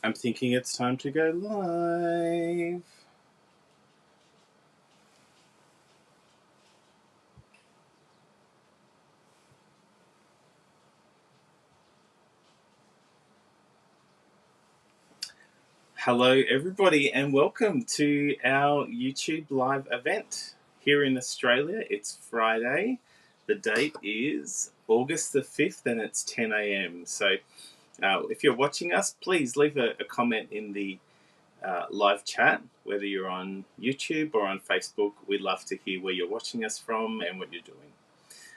I'm thinking it's time to go live. Hello everybody and welcome to our YouTube live event here in Australia. It's Friday. The date is August the 5th and it's 10 a.m. So if you're watching us, please leave a comment in the live chat, whether you're on YouTube or on Facebook. We'd love to hear where you're watching us from and what you're doing.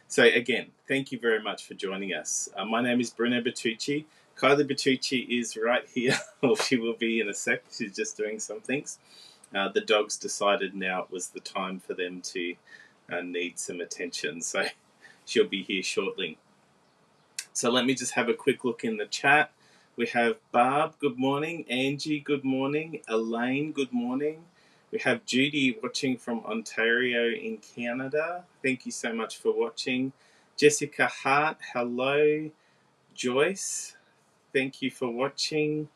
So again, thank you very much for joining us. My name is Bruno Bertucci. Kylie Bertucci is right here, or she will be in a sec. She's just doing some things. The dogs decided now it was the time for them to need some attention, so she'll be here shortly. So let me just have a quick look in the chat. We have Barb, good morning. Angie, good morning. Elaine, good morning. We have Judy watching from Ontario in Canada. Thank you so much for watching. Jessica Hart, hello. Joyce, thank you for watching.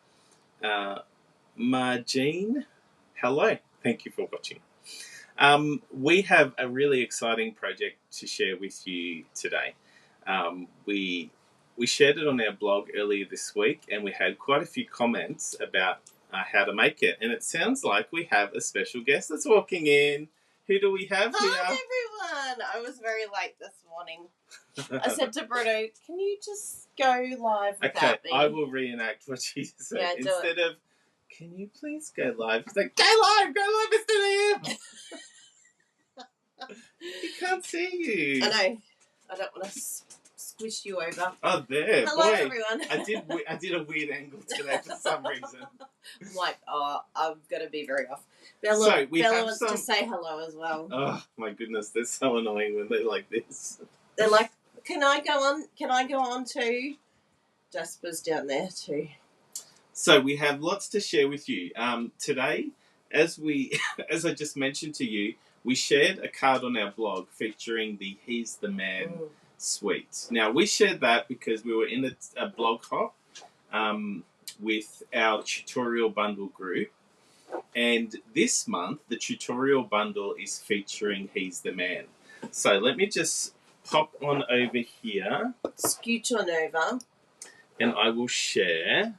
Marjean, hello. Thank you for watching. We have a really exciting project to share with you today. We shared it on our blog earlier this week and we had quite a few comments about how to make it. And it sounds like we have a special guest that's walking in. Who do we have here? Hi everyone! I was very late this morning. I said to Bruno, can you just go live without me? I will reenact what she said. Yeah, Instead of, can you please go live? She's like, go live, Mr. Liam! He can't see you. I know. I don't want to squish you over. Oh, there. Hello, boy, everyone. I did a weird angle today for some reason. I'm like, I'm going to be very off. Bella wants to say hello as well. Oh, my goodness. They're so annoying when they're like this. They're like, can I go on? Can I go on too? Jasper's down there too. So we have lots to share with you. Today, as I just mentioned to you, we shared a card on our blog featuring the He's the Man suite. Now, we shared that because we were in a blog hop with our tutorial bundle group. And this month, the tutorial bundle is featuring He's the Man. So let me just pop on over here. Scooch on over. And I will share.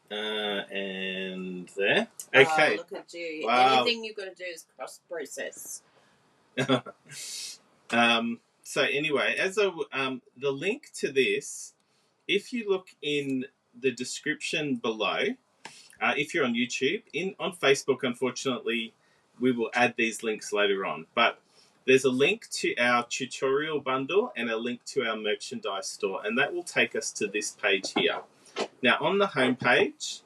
And there. Okay. Look at you. Wow. Anything you've got to do is cross-process. So anyway, the link to this, if you look in the description below, if you're on YouTube, on Facebook, unfortunately, we will add these links later on. But there's a link to our tutorial bundle and a link to our merchandise store, and that will take us to this page here. Now, on the home page,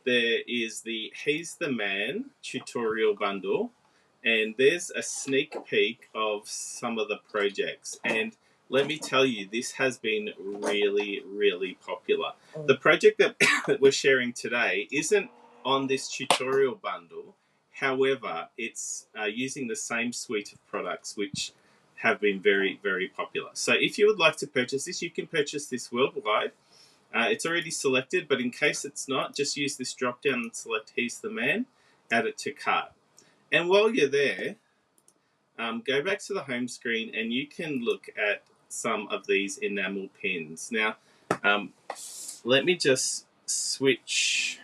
there is the He's the Man tutorial bundle, and there's a sneak peek of some of the projects. And let me tell you, this has been really, really popular. The project that we're sharing today isn't on this tutorial bundle. However, it's using the same suite of products, which have been very, very popular. So if you would like to purchase this, you can purchase this worldwide. It's already selected, but in case it's not, just use this drop down and select He's the Man, add it to cart. And while you're there, go back to the home screen and you can look at some of these enamel pins. Now, let me just switch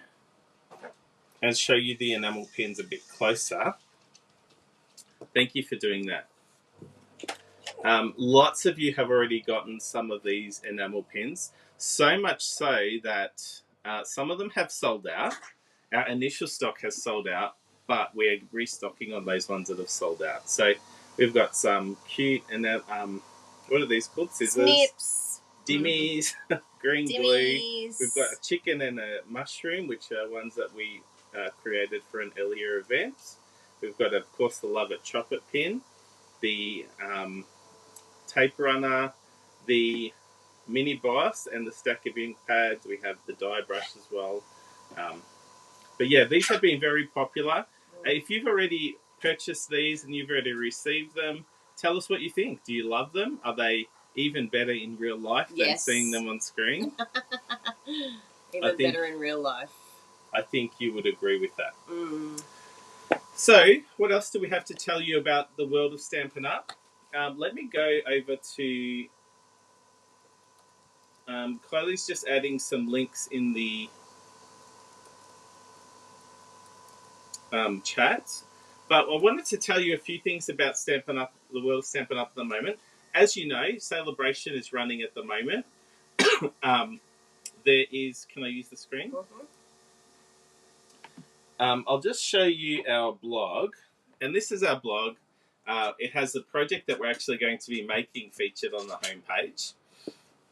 and show you the enamel pins a bit closer. Thank you for doing that. Lots of you have already gotten some of these enamel pins, so much so that some of them have sold out. Our initial stock has sold out, but we're restocking on those ones that have sold out. So we've got some cute, and what are these called? Scissors? Snips. Dimmies, green Dimmies. glue. We've got a chicken and a mushroom, which are ones that we created for an earlier event. We've got, of course, the Love It Chop It pin, the tape runner, the mini boss, and the stack of ink pads. We have the die brush as well. But yeah, these have been very popular. If you've already purchased these and you've already received them, tell us what you think. Do you love them? Are they even better in real life than seeing them on screen? Even better in real life. I think you would agree with that. Mm. So, what else do we have to tell you about the world of Stampin' Up? Let me go over to... Chloe's just adding some links in the chat. But I wanted to tell you a few things about Stampin' Up, the world of Stampin' Up at the moment. As you know, Celebration is running at the moment. There is... Can I use the screen? I'll just show you our blog. And this is our blog. It has a project that we're actually going to be making featured on the homepage.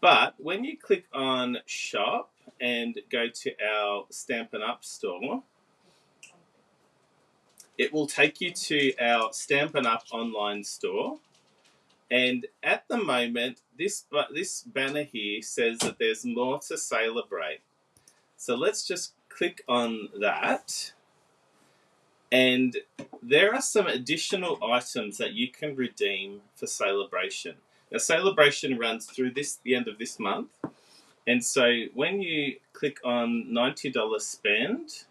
But when you click on Shop and go to our Stampin' Up store, it will take you to our Stampin' Up online store. And at the moment, this banner here says that there's more to celebrate. So let's just click on that. And there are some additional items that you can redeem for Celebration. Now, Celebration runs through the end of this month. And so when you click on $90 spend,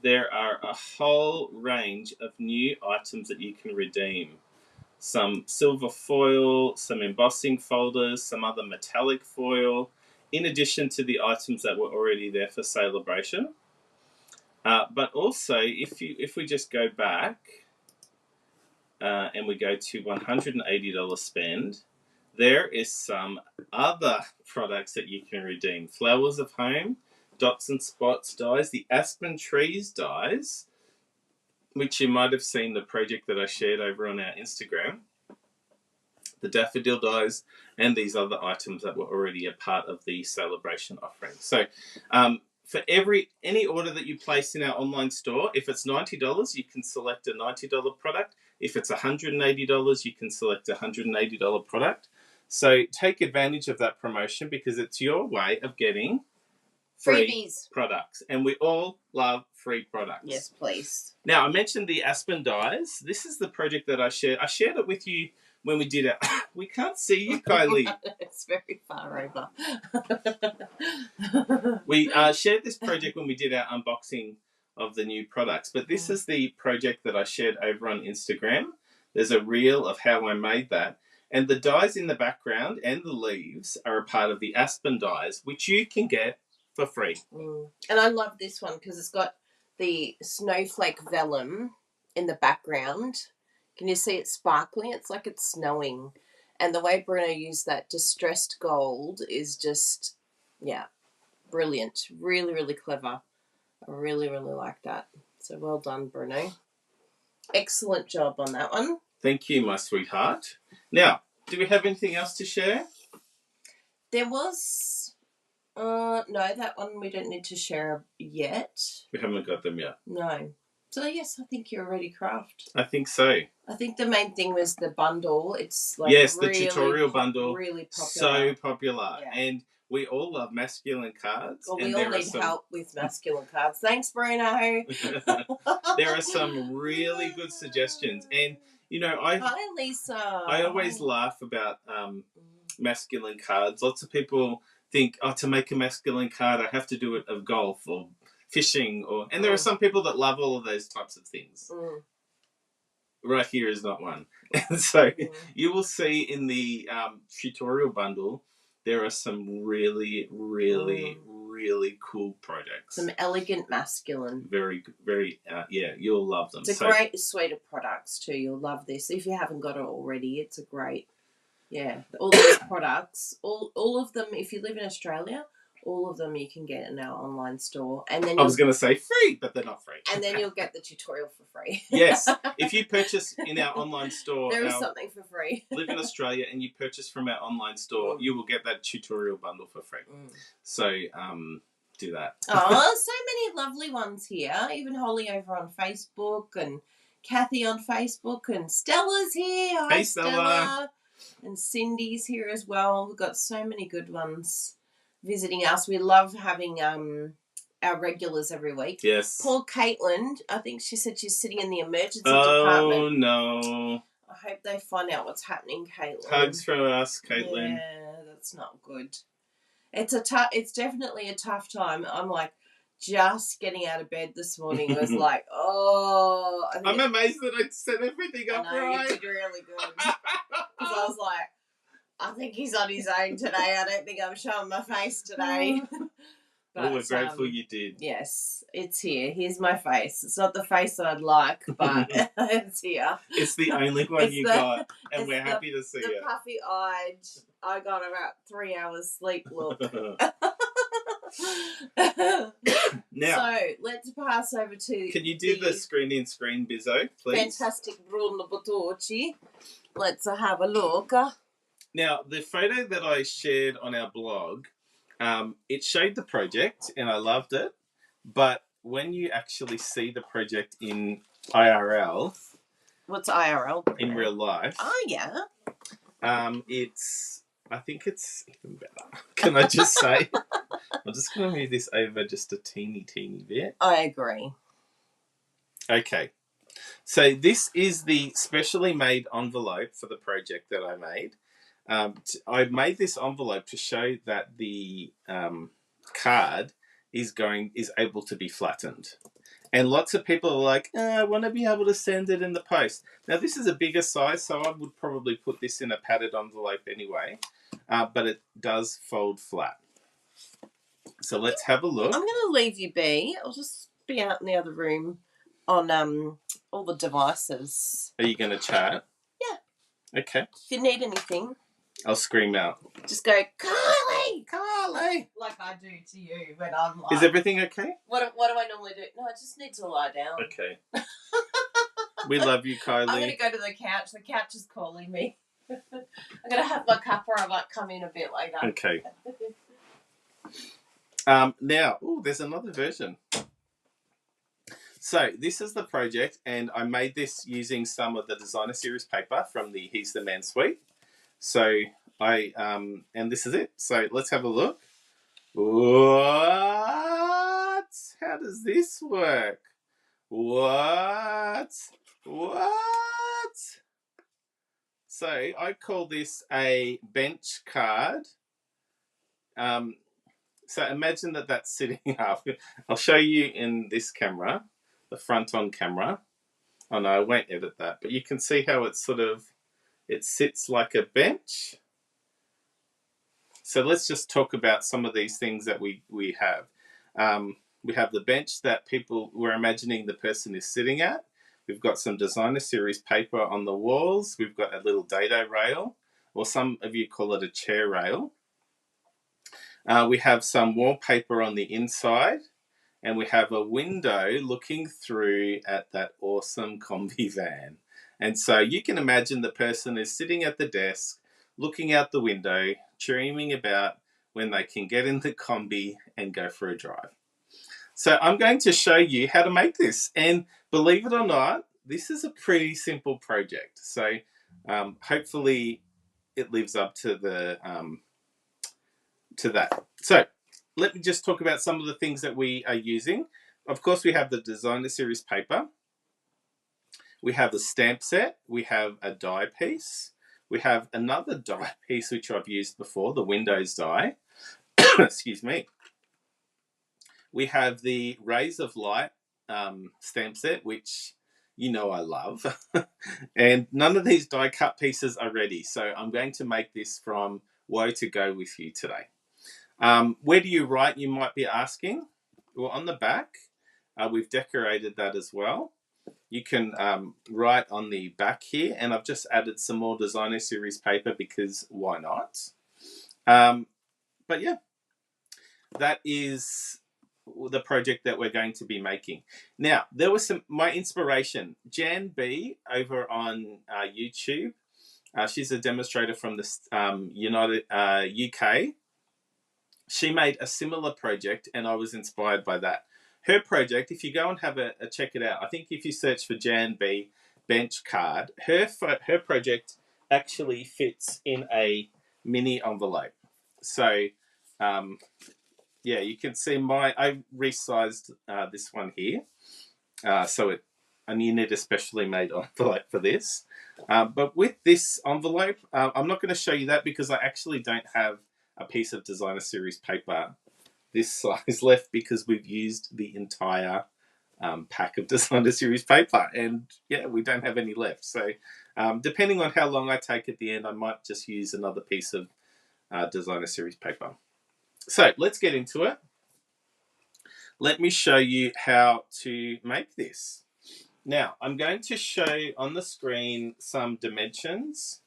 there are a whole range of new items that you can redeem. Some silver foil, some embossing folders, some other metallic foil, in addition to the items that were already there for Celebration. But also, if we just go back and we go to $180 spend, there is some other products that you can redeem. Flowers of Home, Dots and Spots dies, the Aspen Trees dies, which you might have seen the project that I shared over on our Instagram, the Daffodil dies, and these other items that were already a part of the Celebration offering. So for any order that you place in our online store, if it's $90, you can select a $90 product. If it's $180, you can select a $180 product. So take advantage of that promotion because it's your way of getting free products. And we all love free products. Yes, please. Now, I mentioned the Aspen dies. This is the project that I shared. I shared it with you when we did it. We can't see you, Kylie. It's very far over. We shared this project when we did our unboxing of the new products. But this is the project that I shared over on Instagram. There's a reel of how I made that. And the dies in the background and the leaves are a part of the Aspen dies, which you can get for free. And I love this one because it's got the snowflake vellum in the background. Can you see it sparkling? It's like it's snowing. And the way Bruno used that distressed gold is just, yeah, brilliant. Really, really clever. I really, really like that. So well done, Bruno. Excellent job on that one. Thank you, my sweetheart. Now, do we have anything else to share? There was... no, that one we don't need to share yet. We haven't got them yet. No. So, yes, I think you're ready, Craft. I think so. I think the main thing was the bundle. It's like the tutorial bundle. Really popular. So popular. Yeah. And we all love masculine cards. Well, we all need help with masculine cards. Thanks, Bruno. There are some really good suggestions. And, you know, Hi, Lisa. I always laugh about masculine cards. Lots of people think, to make a masculine card, I have to do it of golf or fishing. And there are some people that love all of those types of things. Right here is not one. And so you will see in the tutorial bundle, there are some really, really, really cool products. Some elegant masculine. Very, very, you'll love them. It's a great suite of products too. You'll love this. If you haven't got it already, it's a great, all these products, all of them, if you live in Australia, all of them you can get in our online store. And then I was going to say free, but they're not free. And then you'll get the tutorial for free. Yes. If you purchase in our online store... There is something for free. Live in Australia and you purchase from our online store, you will get that tutorial bundle for free. So, do that. Oh, so many lovely ones here. Even Holly over on Facebook and Kathy on Facebook and Stella's here. Hi, hey, Stella. And Cindy's here as well. We've got so many good ones visiting us. We love having our regulars every week. Yes. Poor Caitlin, I think she said she's sitting in the emergency department. Oh, no. I hope they find out what's happening, Caitlin. Hugs from us, Caitlin. Yeah, that's not good. It's definitely a tough time. I'm like, just getting out of bed this morning was like, oh, I'm amazed that I set everything up right. You did really good. Because I was like, I think he's on his own today. I don't think I'm showing my face today. But, we're grateful you did. Yes, it's here. Here's my face. It's not the face that I'd like, but it's here. It's the only one you got, and we're happy to see it. The puffy-eyed, I got about 3 hours sleep look. Now, so let's pass over to. Can you do the screen Bizzo, please? Fantastic Bruno Botorci. Let's have a look. Now, the photo that I shared on our blog, it showed the project, and I loved it. But when you actually see the project in IRL, what's IRL? In real life? Oh yeah. I think it's even better. Can I just say? I'm just going to move this over just a teeny bit. I agree. Okay. So this is the specially made envelope for the project that I made. I made this envelope to show that the card is able to be flattened. And lots of people are like, I want to be able to send it in the post. Now, this is a bigger size, so I would probably put this in a padded envelope anyway. But it does fold flat. So let's have a look. I'm going to leave you be. I'll just be out in the other room on all the devices. Are you going to chat? Yeah. Okay. If you need anything, I'll scream out. Just go, Carly! Carly! Like I do to you when I'm like... Is everything okay? What do I normally do? No, I just need to lie down. Okay. We love you, Kylie. I'm going to go to the couch. The couch is calling me. I'm going to have my cup or I might come in a bit later. Okay. Now, there's another version. So this is the project, and I made this using some of the designer series paper from the He's the Man suite. So and this is it. So let's have a look. What? How does this work? What? So I call this a bench card. So imagine that's sitting up. I'll show you in this camera, the front on camera. Oh no, I won't edit that. But you can see how it sits like a bench. So let's just talk about some of these things that we have. We have the bench that we're imagining the person is sitting at. We've got some designer series paper on the walls. We've got a little dado rail, or some of you call it a chair rail. We have some wallpaper on the inside, and we have a window looking through at that awesome combi van. And so you can imagine the person is sitting at the desk, looking out the window, dreaming about when they can get in the combi and go for a drive. So I'm going to show you how to make this. And believe it or not, this is a pretty simple project. So hopefully it lives up to that. So let me just talk about some of the things that we are using. Of course, we have the designer series paper. We have the stamp set. We have a die piece. We have another die piece, which I've used before, the Windows die. Excuse me. We have the Rays of Light stamp set, which you know I love. And none of these die cut pieces are ready. So I'm going to make this from Woe to go with you today. Where do you write, you might be asking? Well, on the back, we've decorated that as well. You can write on the back here, and I've just added some more designer series paper because why not? But yeah, that is the project that we're going to be making. Now, there was my inspiration. Jan B over on YouTube. She's a demonstrator from the UK. She made a similar project, and I was inspired by that. Her project, if you go and have a check it out, I think if you search for Jan B bench card, her project actually fits in a mini envelope. So, yeah, you can see I resized this one here. And you need a specially made envelope for this. But with this envelope, I'm not going to show you that because I actually don't have a piece of designer series paper this size left because we've used the entire pack of designer series paper, and yeah, we don't have any left. So depending on how long I take at the end, I might just use another piece of designer series paper. So let's get into it. Let me show you how to make this. Now, I'm going to show on the screen some dimensions,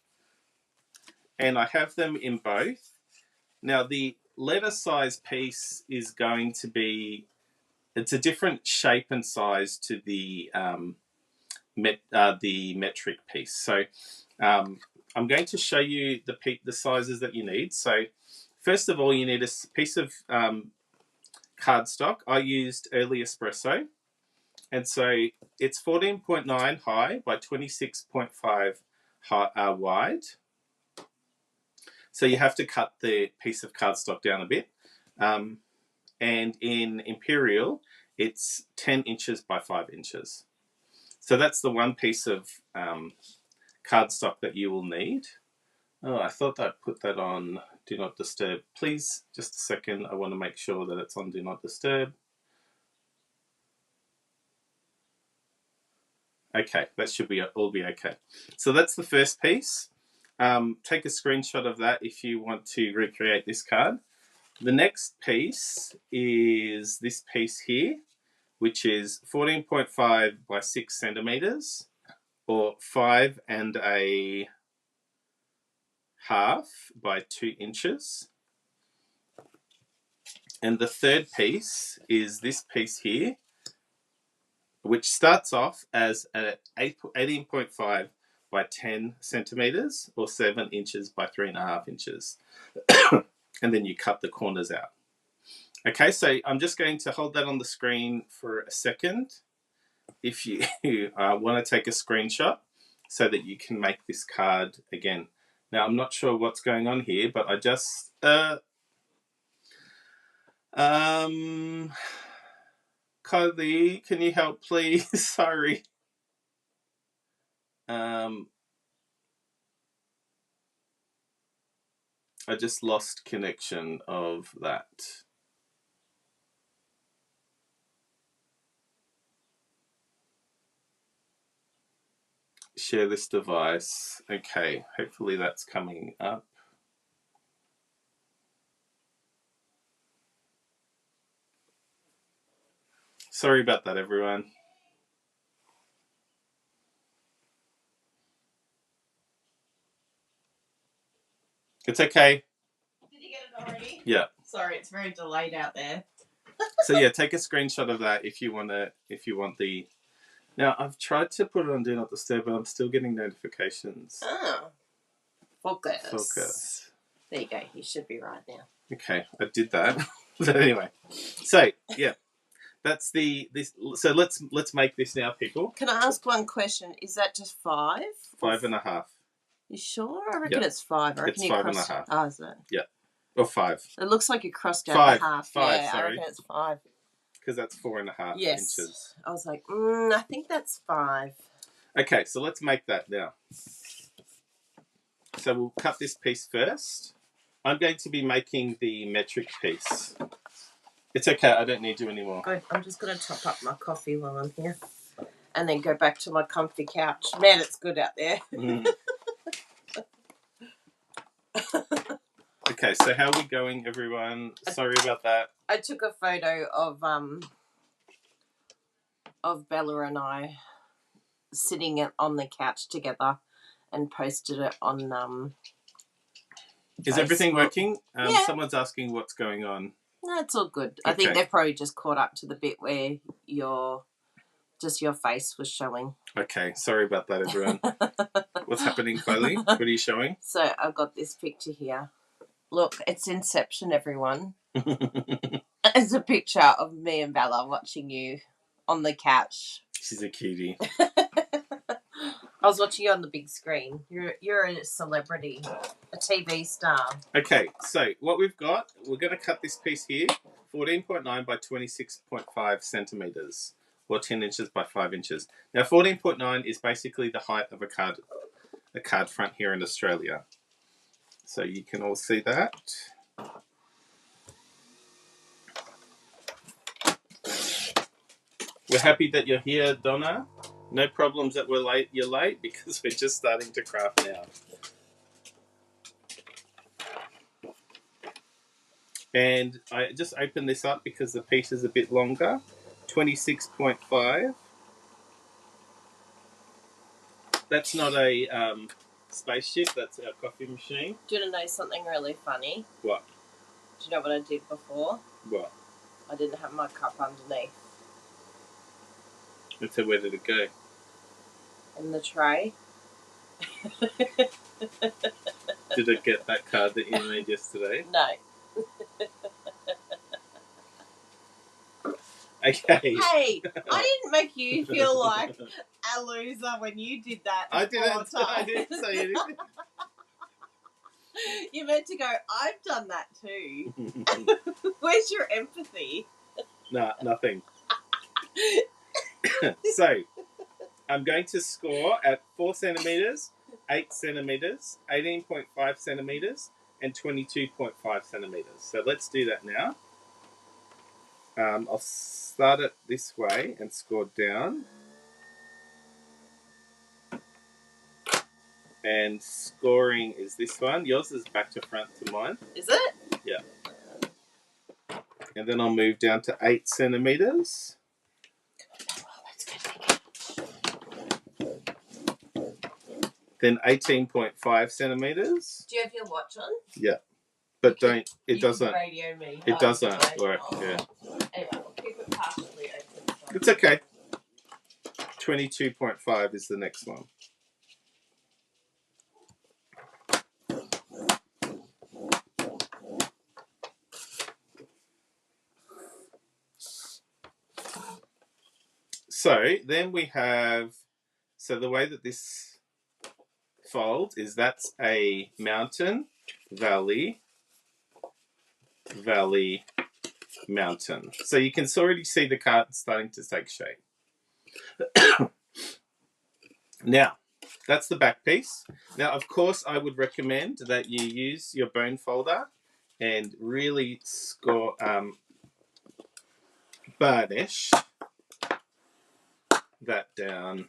and I have them in both. Now, the letter size piece is going to be, it's a different shape and size to the metric piece. So I'm going to show you the sizes that you need. So first of all, you need a piece of cardstock. I used Early Espresso. And so it's 14.9 high by 26.5 wide. So you have to cut the piece of cardstock down a bit. And in Imperial, it's 10 inches by 5 inches. So that's the one piece of cardstock that you will need. Oh, I thought I'd put that on Do Not Disturb. Please, just a second. I want to make sure that it's on Do Not Disturb. Okay, that should all be okay. So that's the first piece. Take a screenshot of that if you want to recreate this card. The next piece is this piece here, which is 14.5 by 6 centimeters, or 5.5 by 2 inches. And the third piece is this piece here, which starts off as 18.5 by 10 centimeters, or 7 inches by 3.5 inches. And then you cut the corners out. Okay, so I'm just going to hold that on the screen for a second if you want to take a screenshot so that you can make this card again. Now, I'm not sure what's going on here, but I just... Kylie, can you help, please? Sorry. I just lost connection of that. Share this device. Okay, hopefully that's coming up. Sorry about that, everyone. It's okay. Did you get it already? Yeah. Sorry, it's very delayed out there. So yeah, take a screenshot of that if you want the. Now I've tried to put it on Do Not Disturb, but I'm still getting notifications. Oh. Focus. Focus. There you go. You should be right now. Okay, I did that. But anyway, so yeah, that's this. So let's make this now, people. Can I ask one question? Is that just 5? 5.5. You sure? I reckon it's 5. I reckon it's 5.5. Oh, is it? Yeah. Or 5. It looks like you crossed out 5. the half. 5, yeah, sorry. I reckon it's 5. Because that's 4.5 yes. inches. I was like, I think that's 5. Okay, so let's make that now. So we'll cut this piece first. I'm going to be making the metric piece. It's okay, I don't need you anymore. Good. I'm just going to top up my coffee while I'm here. And then go back to my comfy couch. Man, it's good out there. Okay, so how are we going, everyone? Sorry about that. I took a photo of Bella and I sitting on the couch together and posted it on Is Facebook. Everything working? Yeah. Someone's asking what's going on. No, it's all good. Okay. I think they've probably just caught up to the bit where your face was showing. Okay, sorry about that, everyone. What's happening, Chloe? What are you showing? So I've got this picture here. Look, it's Inception, everyone. It's a picture of me and Bella watching you on the couch. She's a cutie. I was watching you on the big screen. You're a celebrity, a TV star. Okay, so what we've got, we're going to cut this piece here, 14.9 by 26.5 centimeters, or 10 inches by 5 inches. Now, 14.9 is basically the height of a card front here in Australia. So you can all see that. We're happy that you're here, Donna. No problems that we're late. You're late because we're just starting to craft now. And I just opened this up because the piece is a bit longer. 26.5. That's not a spaceship, that's our coffee machine. Do you want to know something really funny? What? Do you know what I did before? What? I didn't have my cup underneath. And so where did it go? In the tray. Did it get that card that you made yesterday? No. Okay. Hey, I didn't make you feel like a loser when you did that. I didn't say anything. You meant to go, I've done that too. Where's your empathy? Nah, nothing. So, I'm going to score at 4 centimetres, 8 centimetres, 18.5 centimetres, and 22.5 centimetres. So let's do that now. I'll start it this way and score down. And scoring is this one. Yours is back to front to mine. Is it? Yeah. And then I'll move down to 8 centimetres. Then 18.5 centimetres. Do you have your watch on? Yeah. But don't, it doesn't, Radio me. it doesn't work, yeah. Anyway, I'll keep it partially open. It's okay. 22.5 is the next one. So then we have, so the way that this folds is that's a mountain, valley, valley, mountain. So you can already see the card starting to take shape. Now, that's the back piece. Now, of course, I would recommend that you use your bone folder and really score, burnish that down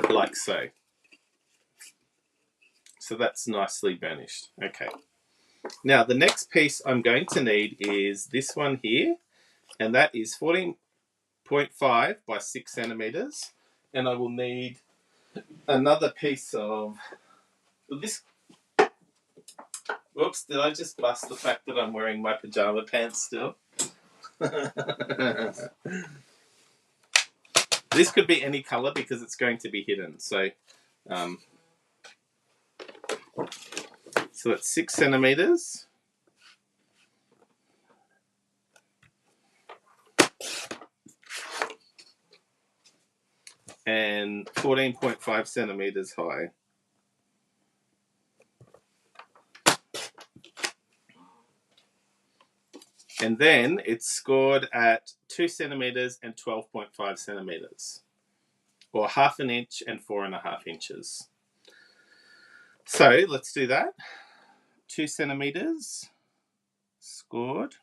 like so. So that's nicely burnished. Okay. Now, the next piece I'm going to need is this one here, and that is 14.5 by 6 centimeters. And I will need another piece of this. Whoops, did I just bust the fact that I'm wearing my pajama pants still? This could be any color because it's going to be hidden. So that's 6 centimeters. And 14.5 centimeters high. And then it's scored at 2 centimeters and 12.5 centimeters, or half an inch and 4.5 inches. So let's do that. 2 centimeters scored,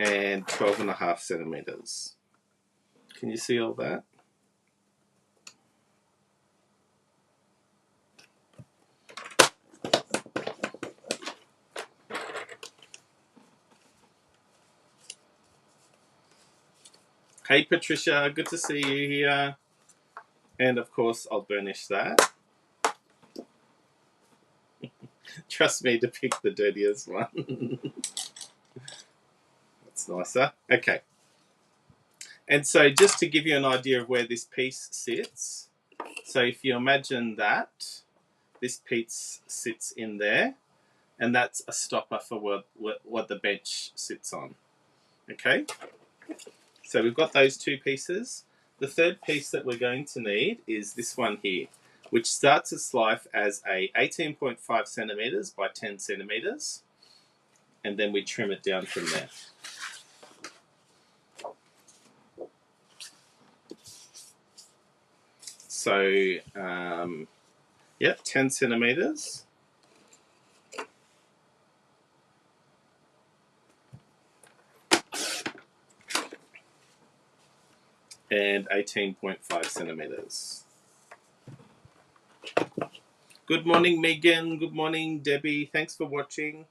and 12.5 centimeters. Can you see all that? Hey Patricia, good to see you here. And of course I'll burnish that. Trust me to pick the dirtiest one. That's nicer. Okay. And so just to give you an idea of where this piece sits, so if you imagine that, this piece sits in there, and that's a stopper for what the bench sits on. Okay? So we've got those two pieces. The third piece that we're going to need is this one here, which starts its life as a 18.5 centimeters by 10 centimeters, and then we trim it down from there. So, yep, 10 centimeters. And 18.5 centimeters. Good morning, Megan. Good morning, Debbie. Thanks for watching.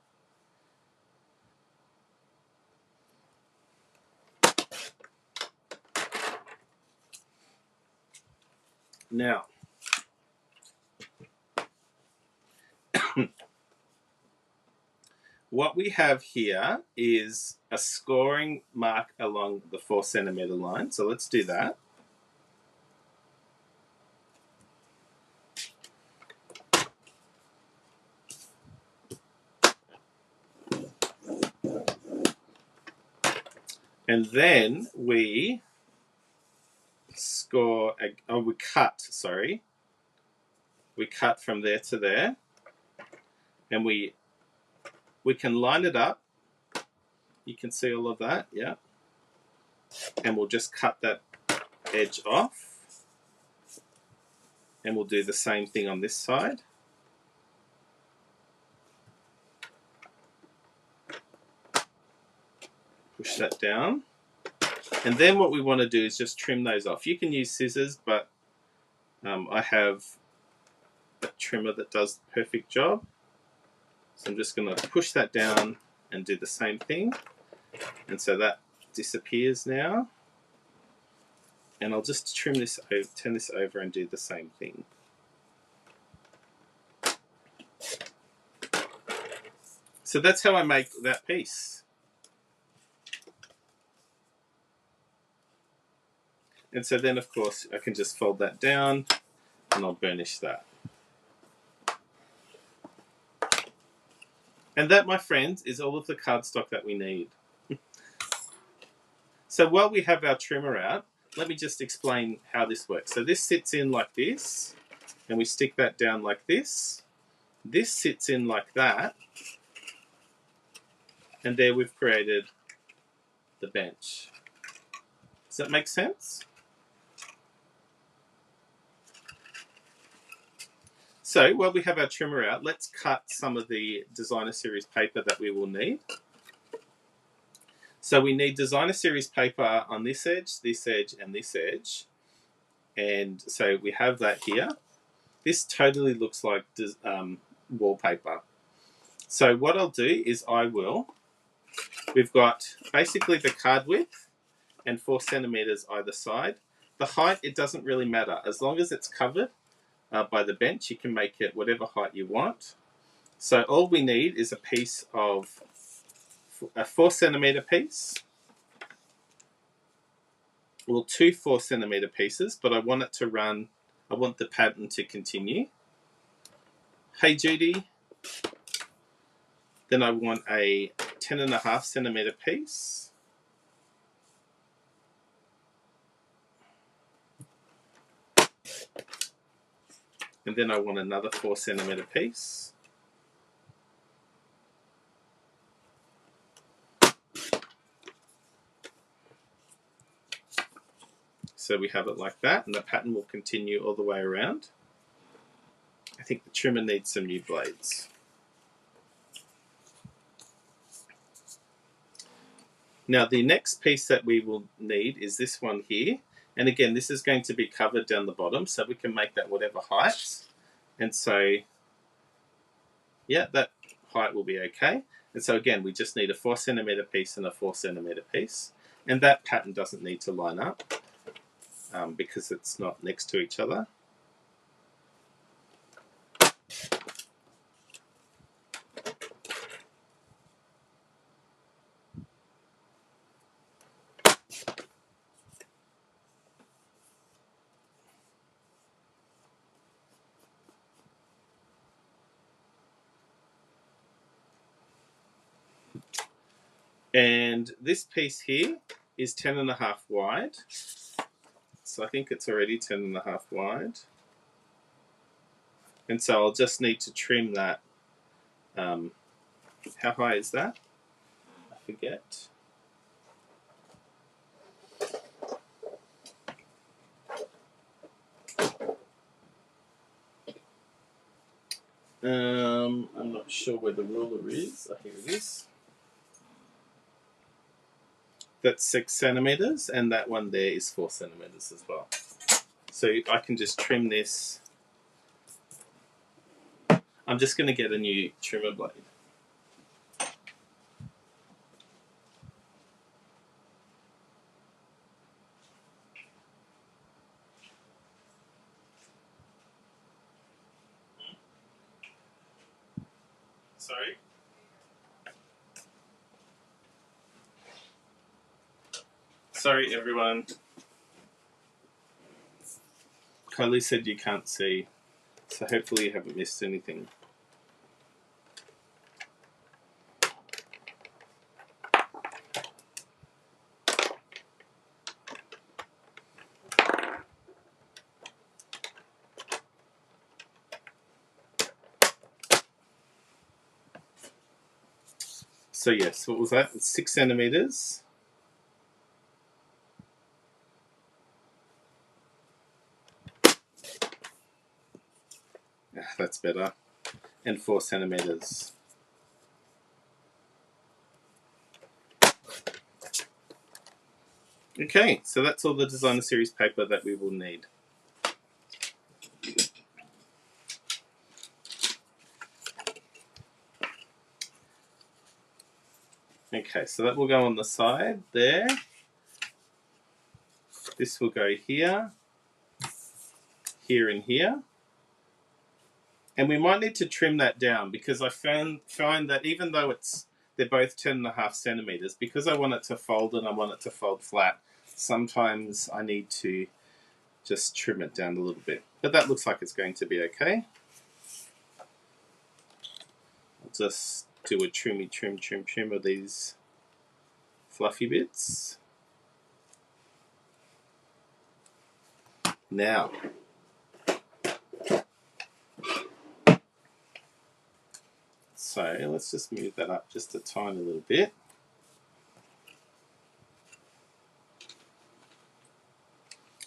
Now, what we have here is a scoring mark along the 4 centimeter line. So let's do that. And then we we cut from there to there. And we can line it up. You can see all of that, yeah. And we'll just cut that edge off. And we'll do the same thing on this side. Push that down. And then what we want to do is just trim those off. You can use scissors, but I have a trimmer that does the perfect job. So I'm just going to push that down and do the same thing. And so that disappears now. And I'll just turn this over and do the same thing. So that's how I make that piece. And so then, of course, I can just fold that down and I'll burnish that. And that, my friends, is all of the cardstock that we need. So while we have our trimmer out, let me just explain how this works. So this sits in like this, and we stick that down like this. This sits in like that, and there we've created the bench. Does that make sense? So while we have our trimmer out, let's cut some of the designer series paper that we will need. So we need designer series paper on this edge, and this edge. And so we have that here. This totally looks like wallpaper. So what I'll do is we've got basically the card width and 4 centimeters either side. The height, it doesn't really matter. As long as it's covered by the bench, you can make it whatever height you want. So all we need is a piece of a 4 centimeter piece. Well, 2 4 centimeter pieces, but I want the pattern to continue. Hey Judy. Then I want a 10.5 centimeter piece. And then I want another 4 centimeter piece. So we have it like that, and the pattern will continue all the way around. I think the trimmer needs some new blades. Now the next piece that we will need is this one here. And again, this is going to be covered down the bottom, so we can make that whatever height. And so, yeah, that height will be okay. And so again, we just need a 4 centimeter piece and a 4 centimeter piece. And that pattern doesn't need to line up because it's not next to each other. And this piece here is 10.5 wide. So I think it's already 10.5 wide. And so I'll just need to trim that. How high is that? I forget. I'm not sure where the ruler is. Oh, here it is. That's 6 centimeters, and that one there is 4 centimeters as well. So I can just trim this. I'm just going to get a new trimmer blade. Sorry? Sorry, everyone. Kylie said you can't see, so hopefully you haven't missed anything. So yes, what was that? 6 centimeters. That's better. And 4 centimeters. Okay, so that's all the designer series paper that we will need. Okay, so that will go on the side there. This will go here, here and here. And we might need to trim that down because I find that even though they're both 10.5 centimeters, because I want it to fold and I want it to fold flat, sometimes I need to just trim it down a little bit. But that looks like it's going to be okay. I'll just do a trim of these fluffy bits. Now, so let's just move that up just a tiny little bit.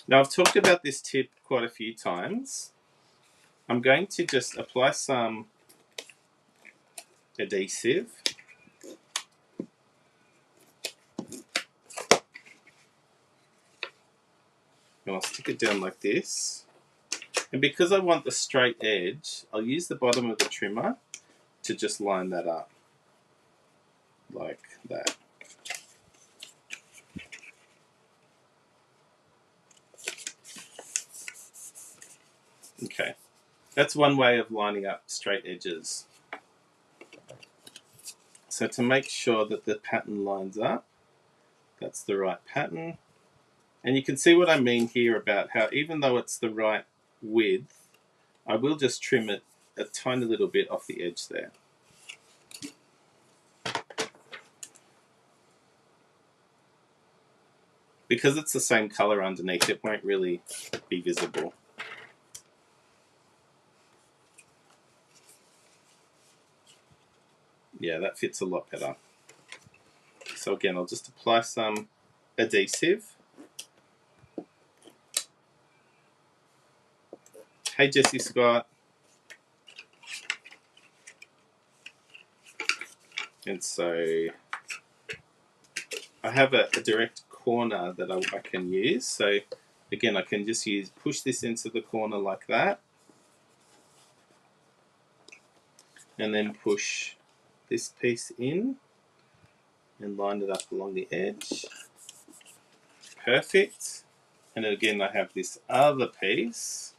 Now, I've talked about this tip quite a few times. I'm going to just apply some adhesive. And I'll stick it down like this. And because I want the straight edge, I'll use the bottom of the trimmer to just line that up. Like that. Okay. That's one way of lining up straight edges. So to make sure that the pattern lines up, that's the right pattern. And you can see what I mean here about how even though it's the right width, I will just trim it a tiny little bit off the edge there. Because it's the same color underneath, it won't really be visible. Yeah, that fits a lot better. So again, I'll just apply some adhesive. Hey, Jessie Scott. And so I have a direct corner that I can use. So again, I can just push this into the corner like that. And then push this piece in and line it up along the edge. Perfect. And then again, I have this other piece.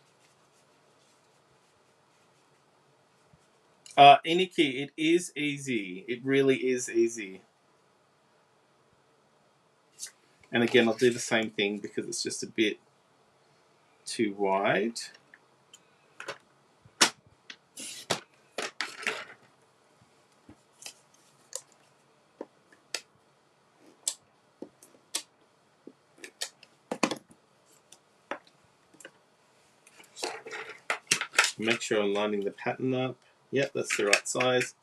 Iniki, it is easy. It really is easy. And again, I'll do the same thing because it's just a bit too wide. Make sure I'm lining the pattern up. Yep, that's the right size.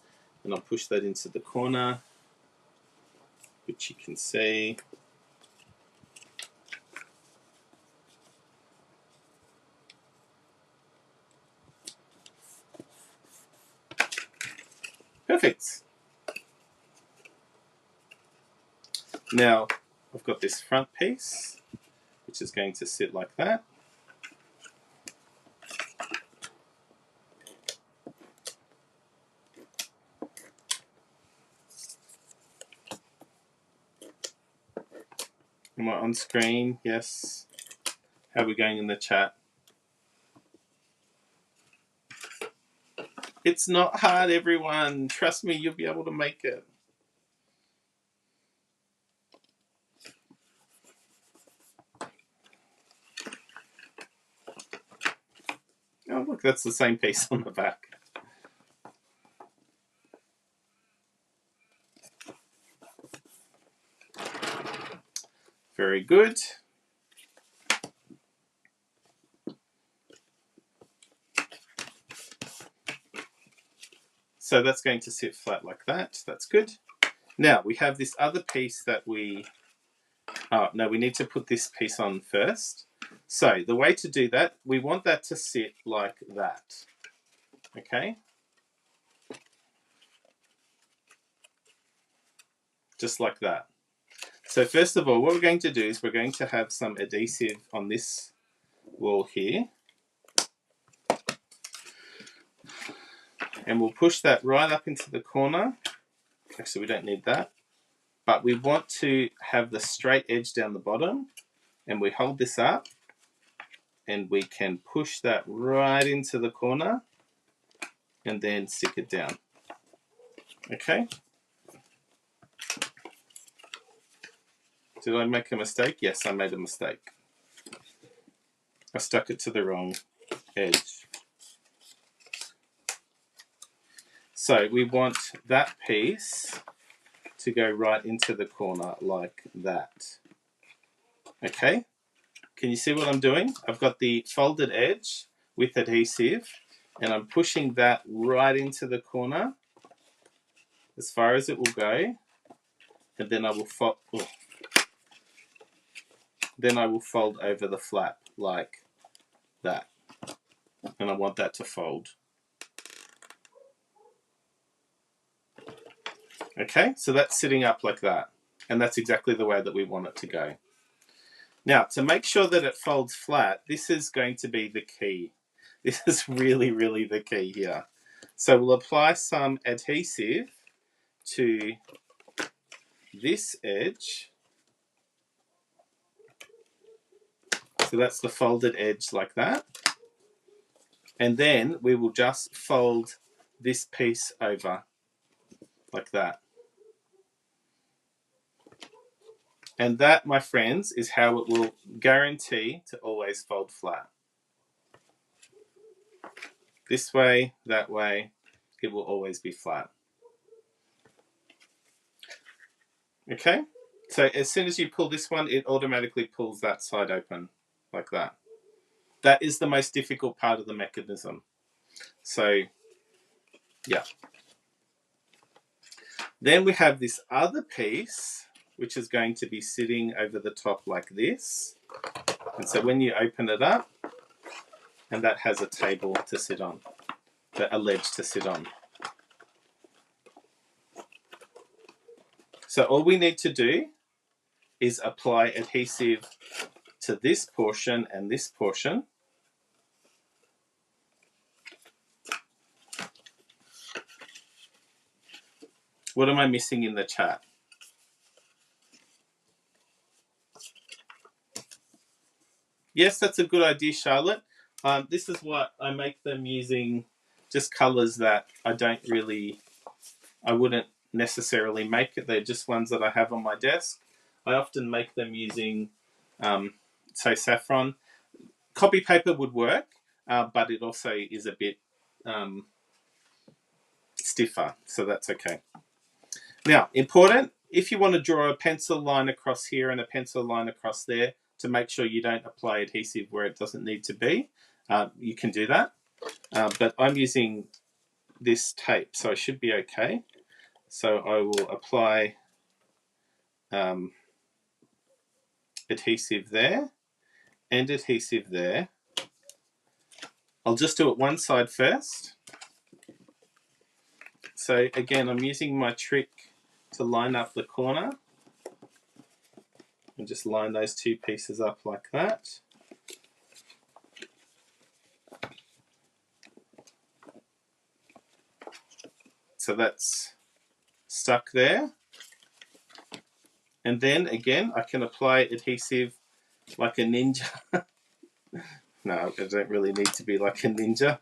And I'll push that into the corner, which you can see. Perfect. Now I've got this front piece, which is going to sit like that. Am I on screen? Yes. How are we going in the chat? It's not hard, everyone. Trust me, you'll be able to make it. Oh, look, that's the same piece on the back. Very good. So that's going to sit flat like that. That's good. Now we have this other piece that we... Oh, no, we need to put this piece on first. So the way to do that, we want that to sit like that. Okay? Just like that. So first of all, what we're going to do is we're going to have some adhesive on this wall here. And we'll push that right up into the corner. Actually, we don't need that. But we want to have the straight edge down the bottom. And we hold this up. And we can push that right into the corner. And then stick it down. Okay? Did I make a mistake? Yes, I made a mistake. I stuck it to the wrong edge. So we want that piece to go right into the corner like that. Okay? Can you see what I'm doing? I've got the folded edge with adhesive and I'm pushing that right into the corner as far as it will go. And then I will fold over the flap like that. And I want that to fold. Okay, so that's sitting up like that. And that's exactly the way that we want it to go. Now, to make sure that it folds flat, this is going to be the key. This is really, really the key here. So we'll apply some adhesive to this edge. So that's the folded edge like that. And then we will just fold this piece over like that. And that, my friends, is how it will guarantee to always fold flat. This way, that way, it will always be flat. Okay? So as soon as you pull this one, it automatically pulls that side open like that. That is the most difficult part of the mechanism. So, yeah. Then we have this other piece, which is going to be sitting over the top like this. And so when you open it up, and that has a table to sit on, a ledge to sit on. So all we need to do is apply adhesive to this portion and this portion. What am I missing in the chat? Yes, that's a good idea, Charlotte. This is what I make them using, just colours that I wouldn't necessarily make it. They're just ones that I have on my desk. I often make them using, say, saffron. Copy paper would work, but it also is a bit stiffer, so that's okay. Now, important, if you want to draw a pencil line across here and a pencil line across there to make sure you don't apply adhesive where it doesn't need to be, you can do that. But I'm using this tape, so I should be okay. So I will apply adhesive there and adhesive there. I'll just do it one side first. So So again, I'm using my trick to line up the corner. And just line those two pieces up like that. So that's stuck there. And then again, I can apply adhesive like a ninja. No, I don't really need to be like a ninja.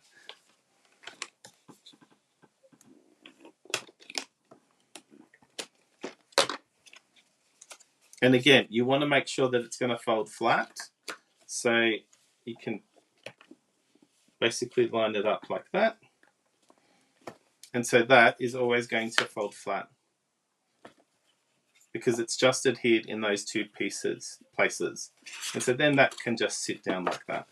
And again, you want to make sure that it's going to fold flat. So you can basically line it up like that. And so that is always going to fold flat because it's just adhered in those two places. And so then that can just sit down like that.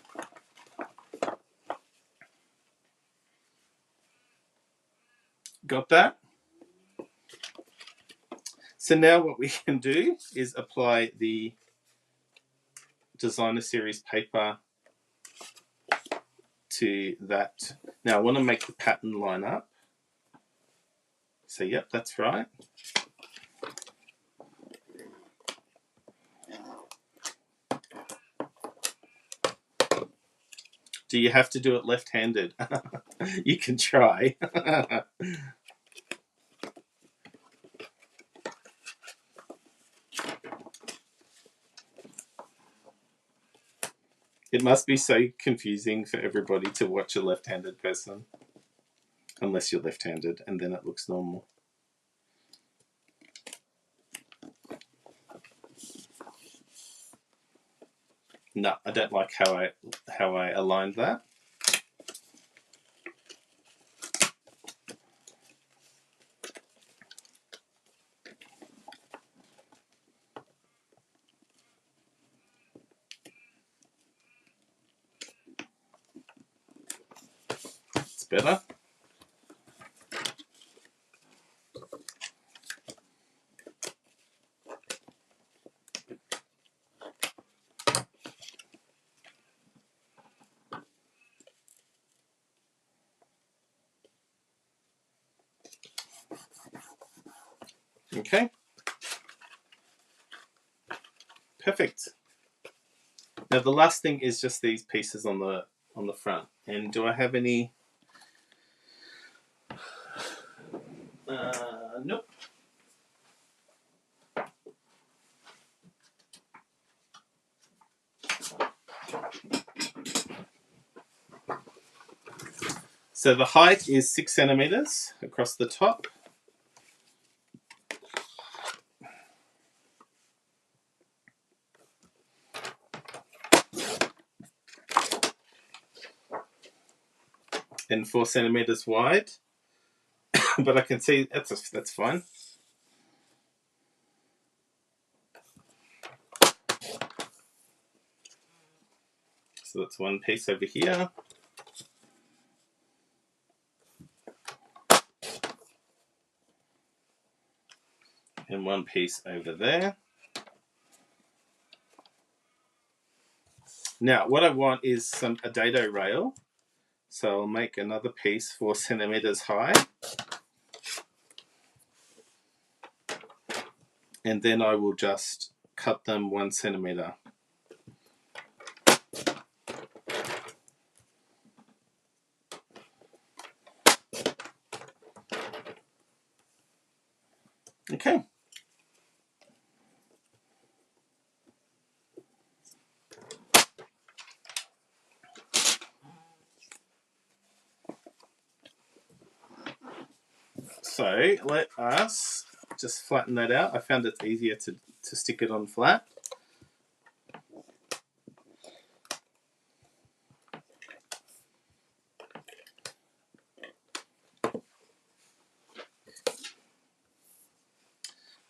Got that? So now what we can do is apply the designer series paper to that. Now I want to make the pattern line up. So yep, that's right. Do you have to do it left-handed? You can try. It must be so confusing for everybody to watch a left-handed person. Unless you're left-handed, and then it looks normal. No, I don't like how I aligned that. It's better. Okay. Perfect. Now the last thing is just these pieces on the front. And do I have any? Nope. So the height is 6 centimeters across the top. And 4 centimeters wide. But I can see that's fine. So that's one piece over here. And one piece over there. Now, what I want is a dado rail. So I'll make another piece 4 centimeters high. And then I will just cut them 1 centimeter. Okay. So let us just flatten that out. I found it's easier to stick it on flat.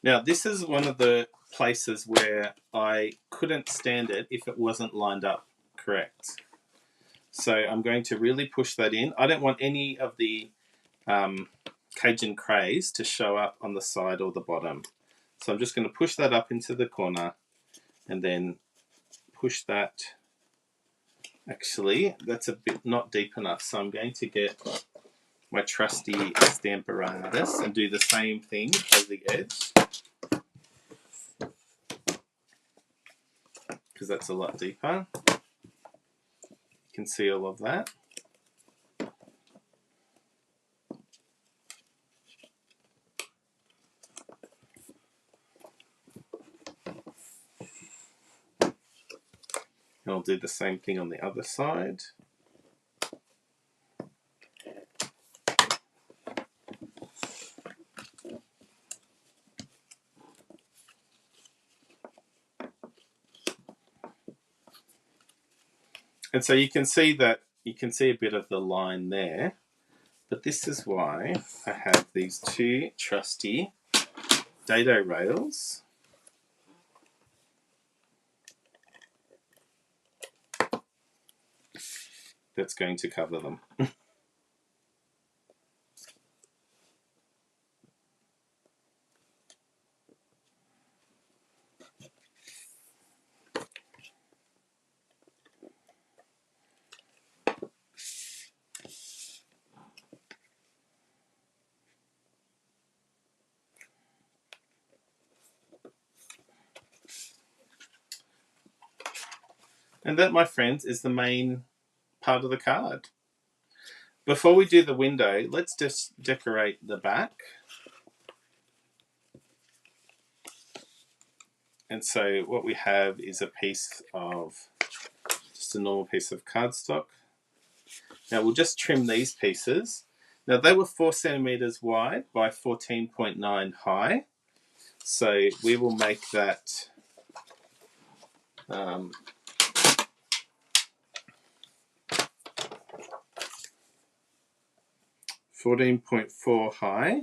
Now this is one of the places where I couldn't stand it if it wasn't lined up correct. So I'm going to really push that in. I don't want any of the Cajun craze to show up on the side or the bottom. So I'm just going to push that up into the corner and then push that. Actually, that's a bit not deep enough. So I'm going to get my trusty Stamparatus and do the same thing as the edge, because that's a lot deeper. You can see all of that. And I'll do the same thing on the other side. And so you can see that, you can see a bit of the line there, but this is why I have these two trusty dado rails that's going to cover them. And that, my friends, is the main part of the card. Before we do the window, let's just decorate the back. And so what we have is a piece of, just a normal piece of cardstock. Now we'll just trim these pieces. Now they were 4 centimeters wide by 14.9 high. So we will make that 14.4 high,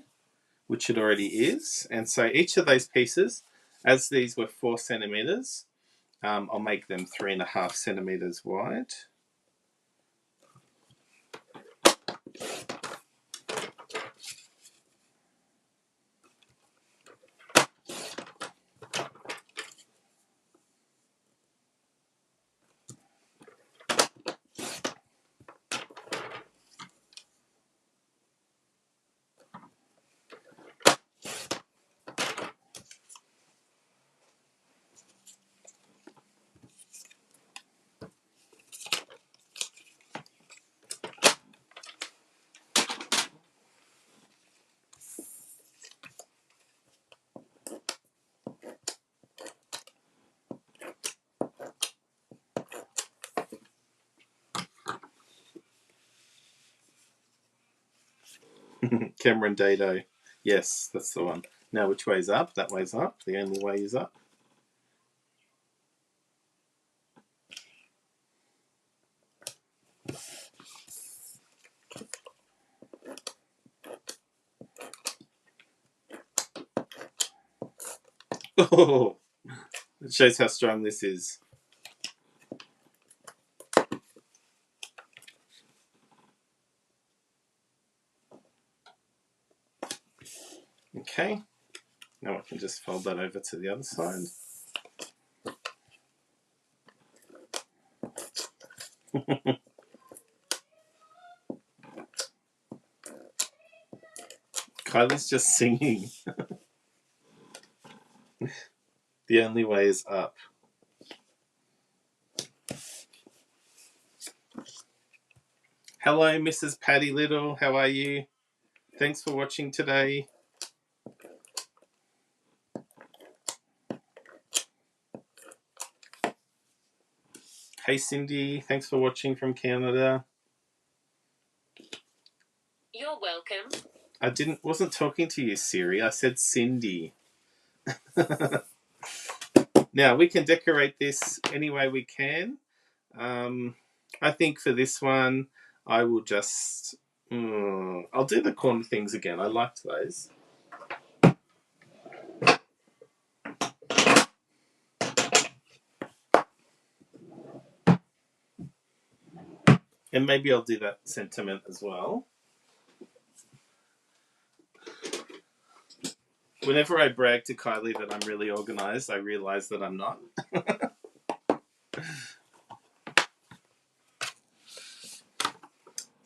which it already is. And so each of those pieces, as these were 4 centimeters, I'll make them 3.5 centimeters wide. Cameron Dado. Yes, that's the one. Now, which way is up? That way's up. The only way is up. Oh, it shows how strong this is. Okay. Now I can just fold that over to the other side. Kylie's just singing. The only way is up. Hello, Mrs. Patty Little. How are you? Thanks for watching today. Hey, Cindy. Thanks for watching from Canada. You're welcome. I wasn't talking to you, Siri. I said Cindy. Now, we can decorate this any way we can. I think for this one, I will just... I'll do the corner things again. I liked those. And maybe I'll do that sentiment as well. Whenever I brag to Kylie that I'm really organised, I realise that I'm not.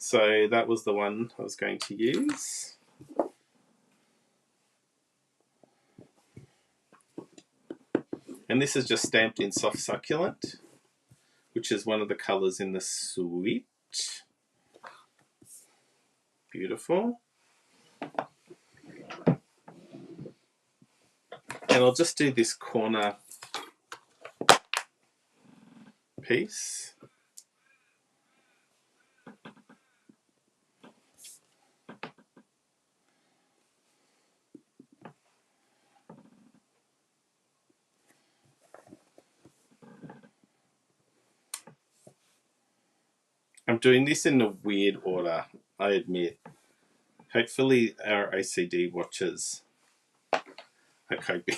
So that was the one I was going to use. And this is just stamped in soft succulent, which is one of the colours in the suite. Beautiful. And I'll just do this corner piece. I'm doing this in a weird order, I admit. Hopefully our OCD watchers are coping.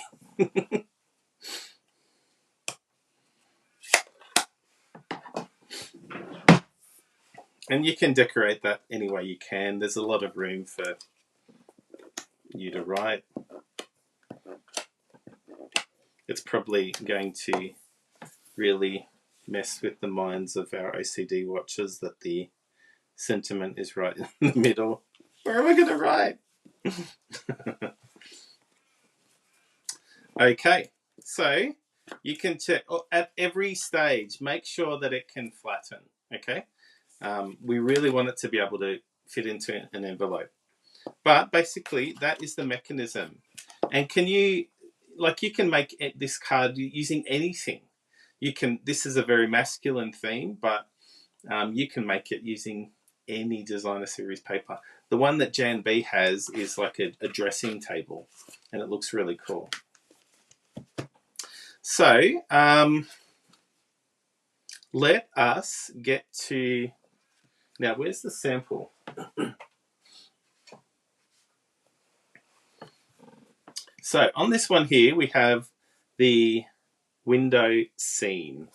And you can decorate that any way you can. There's a lot of room for you to write. It's probably going to really mess with the minds of our OCD watchers that the sentiment is right in the middle. Where am I going to write? Okay, so you can check at every stage, make sure that it can flatten, okay? We really want it to be able to fit into an envelope. But basically, that is the mechanism. And can you, like, you can make this card using anything. You can, this is a very masculine theme, but you can make it using any designer series paper. The one that Jan B has is like a dressing table, and it looks really cool. So let us get to, now where's the sample? So on this one here, we have the window scene.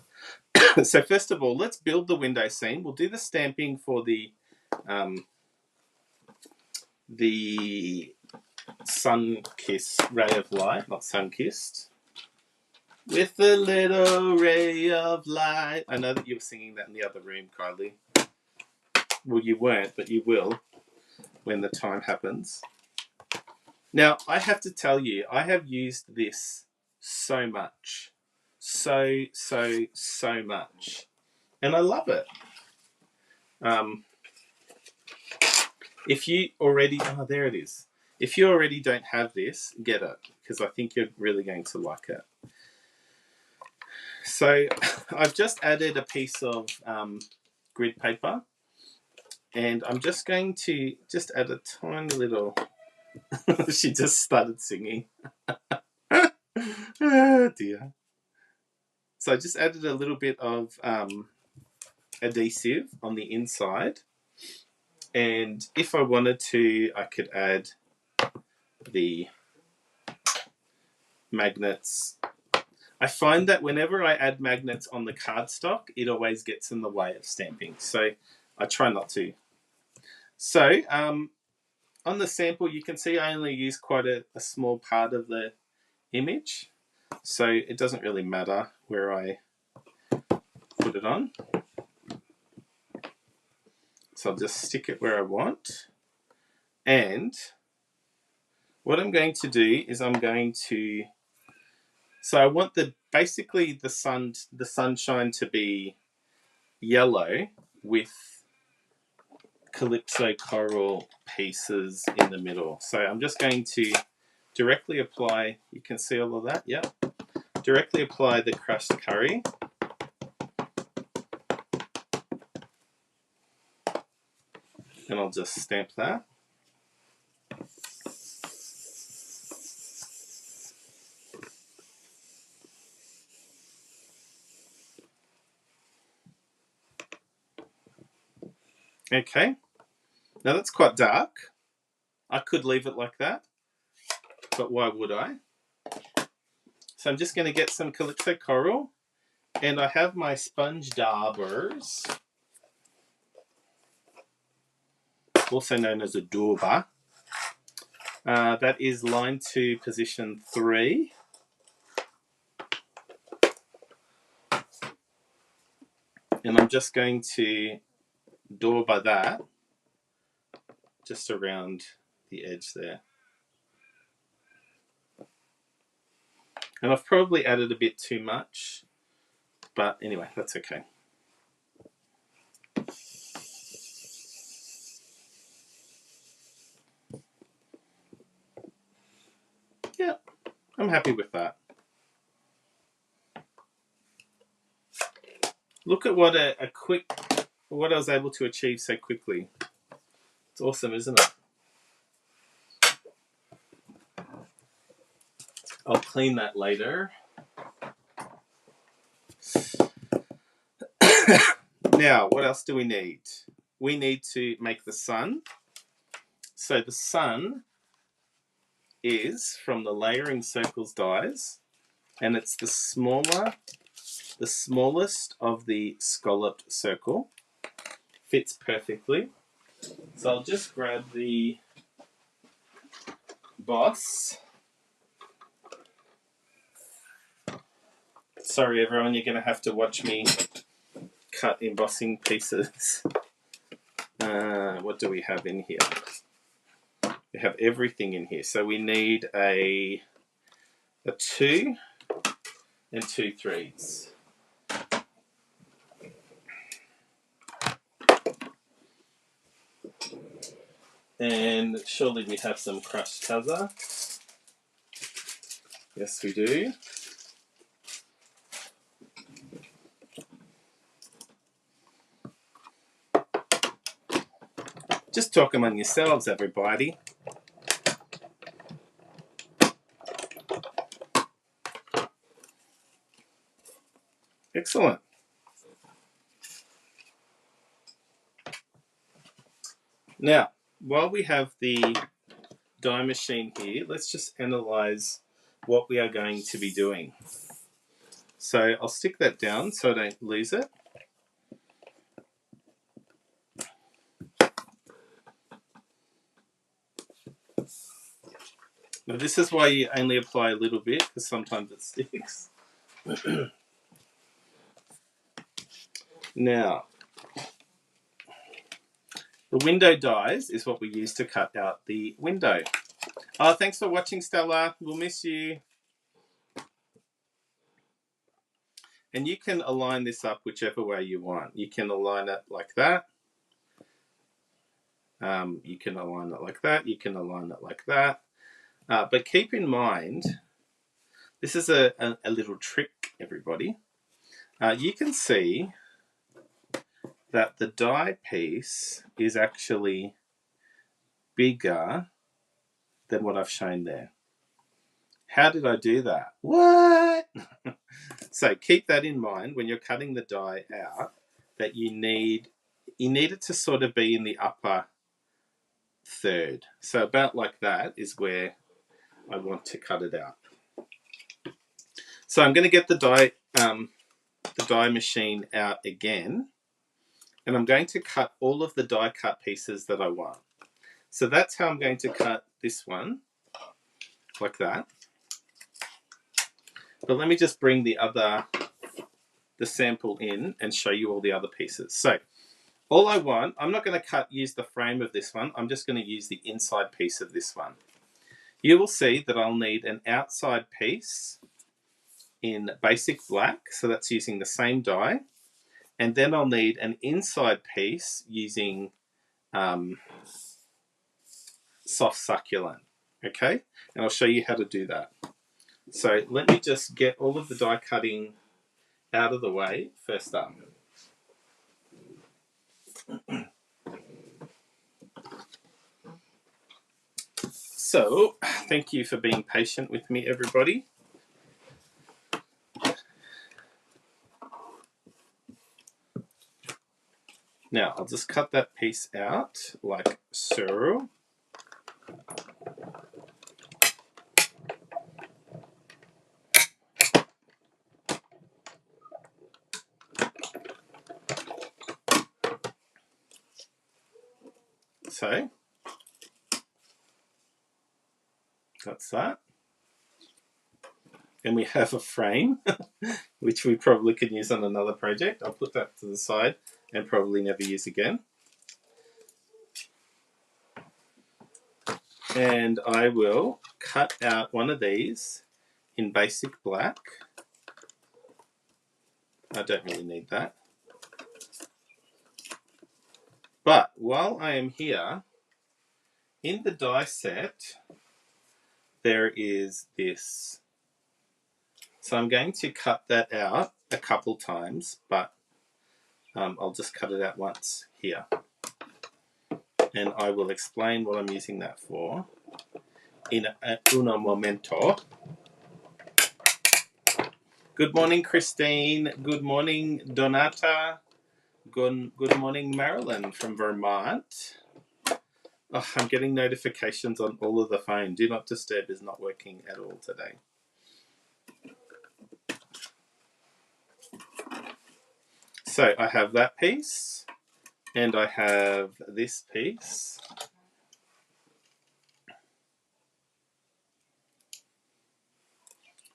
So first of all, let's build the window scene. We'll do the stamping for the sun-kissed ray of light, not sun-kissed. With a little ray of light. I know that you were singing that in the other room, Kylie. Well, you weren't, but you will when the time happens. Now, I have to tell you, I have used this so much. So much. And I love it. If you already, oh, there it is. If you already don't have this, get it, because I think you're really going to like it. So I've just added a piece of grid paper, and I'm just going to just add a tiny little, she just started singing. Oh dear. So I just added a little bit of adhesive on the inside. And if I wanted to, I could add the magnets. I find that whenever I add magnets on the cardstock, it always gets in the way of stamping. So I try not to. So on the sample, you can see I only use quite a small part of the image. So it doesn't really matter where I put it on. So I'll just stick it where I want. And what I'm going to do is I'm going to, so I want basically the sunshine to be yellow with calypso coral pieces in the middle. So I'm just going to directly apply, you can see all of that, yeah. Directly apply the crushed curry. And I'll just stamp that. Okay, now that's quite dark. I could leave it like that, but why would I? So I'm just going to get some calypso coral, and I have my sponge daubers, also known as a dauber. That is line 2, position 3. And I'm just going to dauber that just around the edge there. And I've probably added a bit too much, but anyway, that's okay. Yeah, I'm happy with that. Look at what what I was able to achieve so quickly. It's awesome, isn't it? I'll clean that later. Now, what else do we need? We need to make the sun. So the sun is from the layering circles dies, and it's the smallest of the scalloped circle. Fits perfectly. So I'll just grab the boss. Sorry everyone, you're going to have to watch me cut embossing pieces. What do we have in here? We have everything in here. So we need a 2 and 2 3s. And surely we have some crushed kaza. Yes, we do. Just talk among yourselves, everybody. Excellent. Now, while we have the die machine here, let's just analyze what we are going to be doing. So I'll stick that down so I don't lose it. Now this is why you only apply a little bit, because sometimes it sticks. Now, the window dies is what we use to cut out the window. Oh, thanks for watching, Stella. We'll miss you. And you can align this up whichever way you want. You can align it like that. You can align it like that. You can align it like that. But keep in mind, this is a little trick, everybody. You can see that the die piece is actually bigger than what I've shown there. How did I do that? What? So keep that in mind when you're cutting the die out, that you need it to sort of be in the upper third. So about like that is where I want to cut it out. So I'm going to get the die machine out again, and I'm going to cut all of the die cut pieces that I want. So that's how I'm going to cut this one, like that. But let me just bring the sample in and show you all the other pieces. So all I want, I'm not going to use the frame of this one. I'm just going to use the inside piece of this one. You will see that I'll need an outside piece in basic black. So that's using the same die. And then I'll need an inside piece using soft succulent. Okay? And I'll show you how to do that. So let me just get all of the die cutting out of the way first up. So, thank you for being patient with me, everybody. Now, I'll just cut that piece out like so. So, that's that. And we have a frame, which we probably could use on another project. I'll put that to the side and probably never use again. And I will cut out one of these in basic black. I don't really need that. But while I am here, in the die set, there is this. So I'm going to cut that out a couple times, but I'll just cut it out once here. And I will explain what I'm using that for in uno momento. Good morning, Christine. Good morning, Donata. Good morning, Marilyn from Vermont. Oh, I'm getting notifications on all of the phone. Do not disturb is not working at all today. So I have that piece and I have this piece.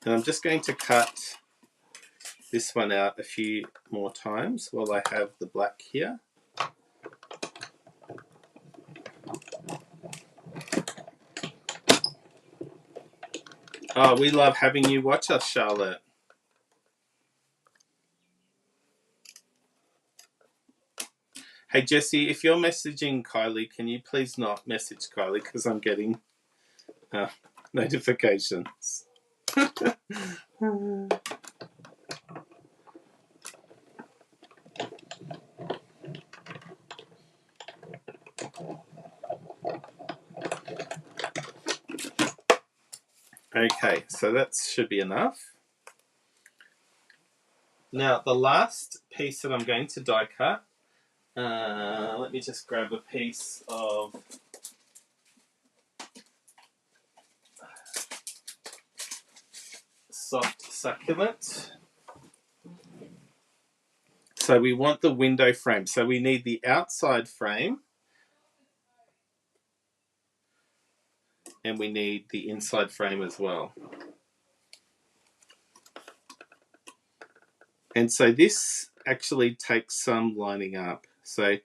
And I'm just going to cut this one out a few more times while I have the black here. Oh, we love having you watch us, Charlotte. Hey, Jessie, if you're messaging Kylie, can you please not message Kylie because I'm getting notifications. Okay, so that should be enough. Now, the last piece that I'm going to die cut, let me just grab a piece of soft succulent. So we want the window frame. So we need the outside frame and we need the inside frame as well. And so this actually takes some lining up. So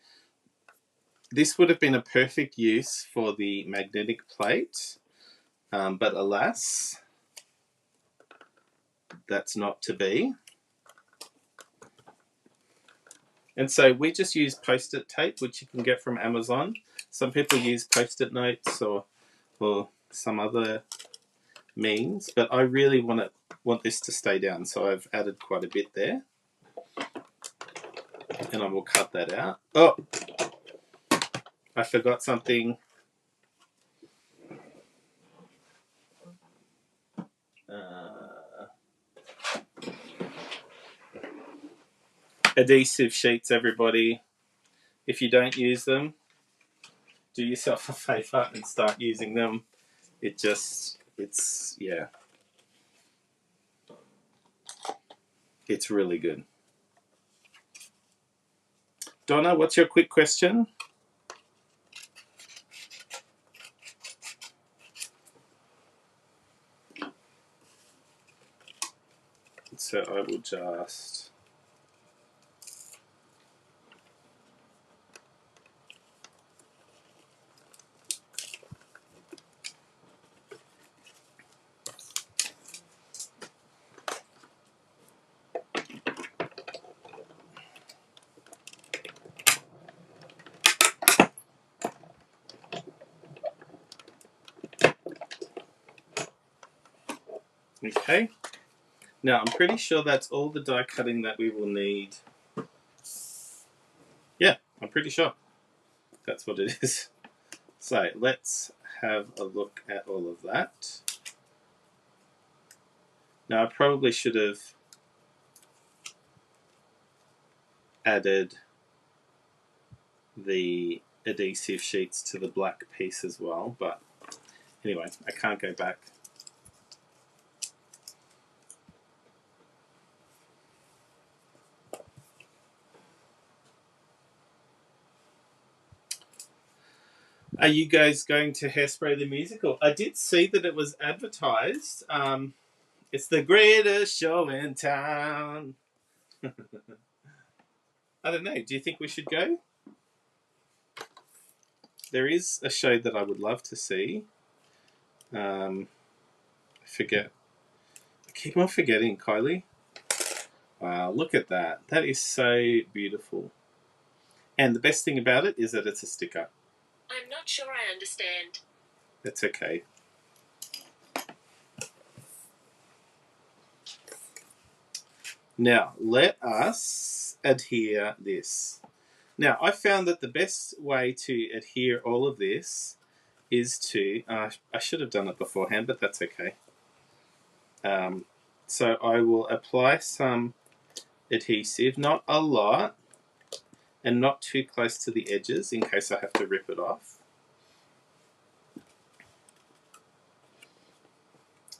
this would have been a perfect use for the magnetic plate, but alas, that's not to be. And so we just use Post-it tape, which you can get from Amazon. Some people use Post-it notes or some other means, but I really want this to stay down, so I've added quite a bit there. And I will cut that out. Oh, I forgot something. Adhesive sheets, everybody. If you don't use them, do yourself a favor and start using them. Yeah. It's really good. Donna, what's your quick question? So I will just... Okay. Now, I'm pretty sure that's all the die cutting that we will need. Yeah, I'm pretty sure that's what it is. So let's have a look at all of that. Now, I probably should have added the adhesive sheets to the black piece as well, but anyway, I can't go back. Are you guys going to Hairspray the musical? I did see that it was advertised. It's the greatest show in town. I don't know. Do you think we should go? There is a show that I would love to see. I forget. I keep on forgetting, Kylie. Wow, look at that. That is so beautiful. And the best thing about it is that it's a sticker. I'm not sure I understand. That's okay. Now, let us adhere this. Now, I found that the best way to adhere all of this is to, I should have done it beforehand, but that's okay. So I will apply some adhesive, not a lot, and not too close to the edges in case I have to rip it off.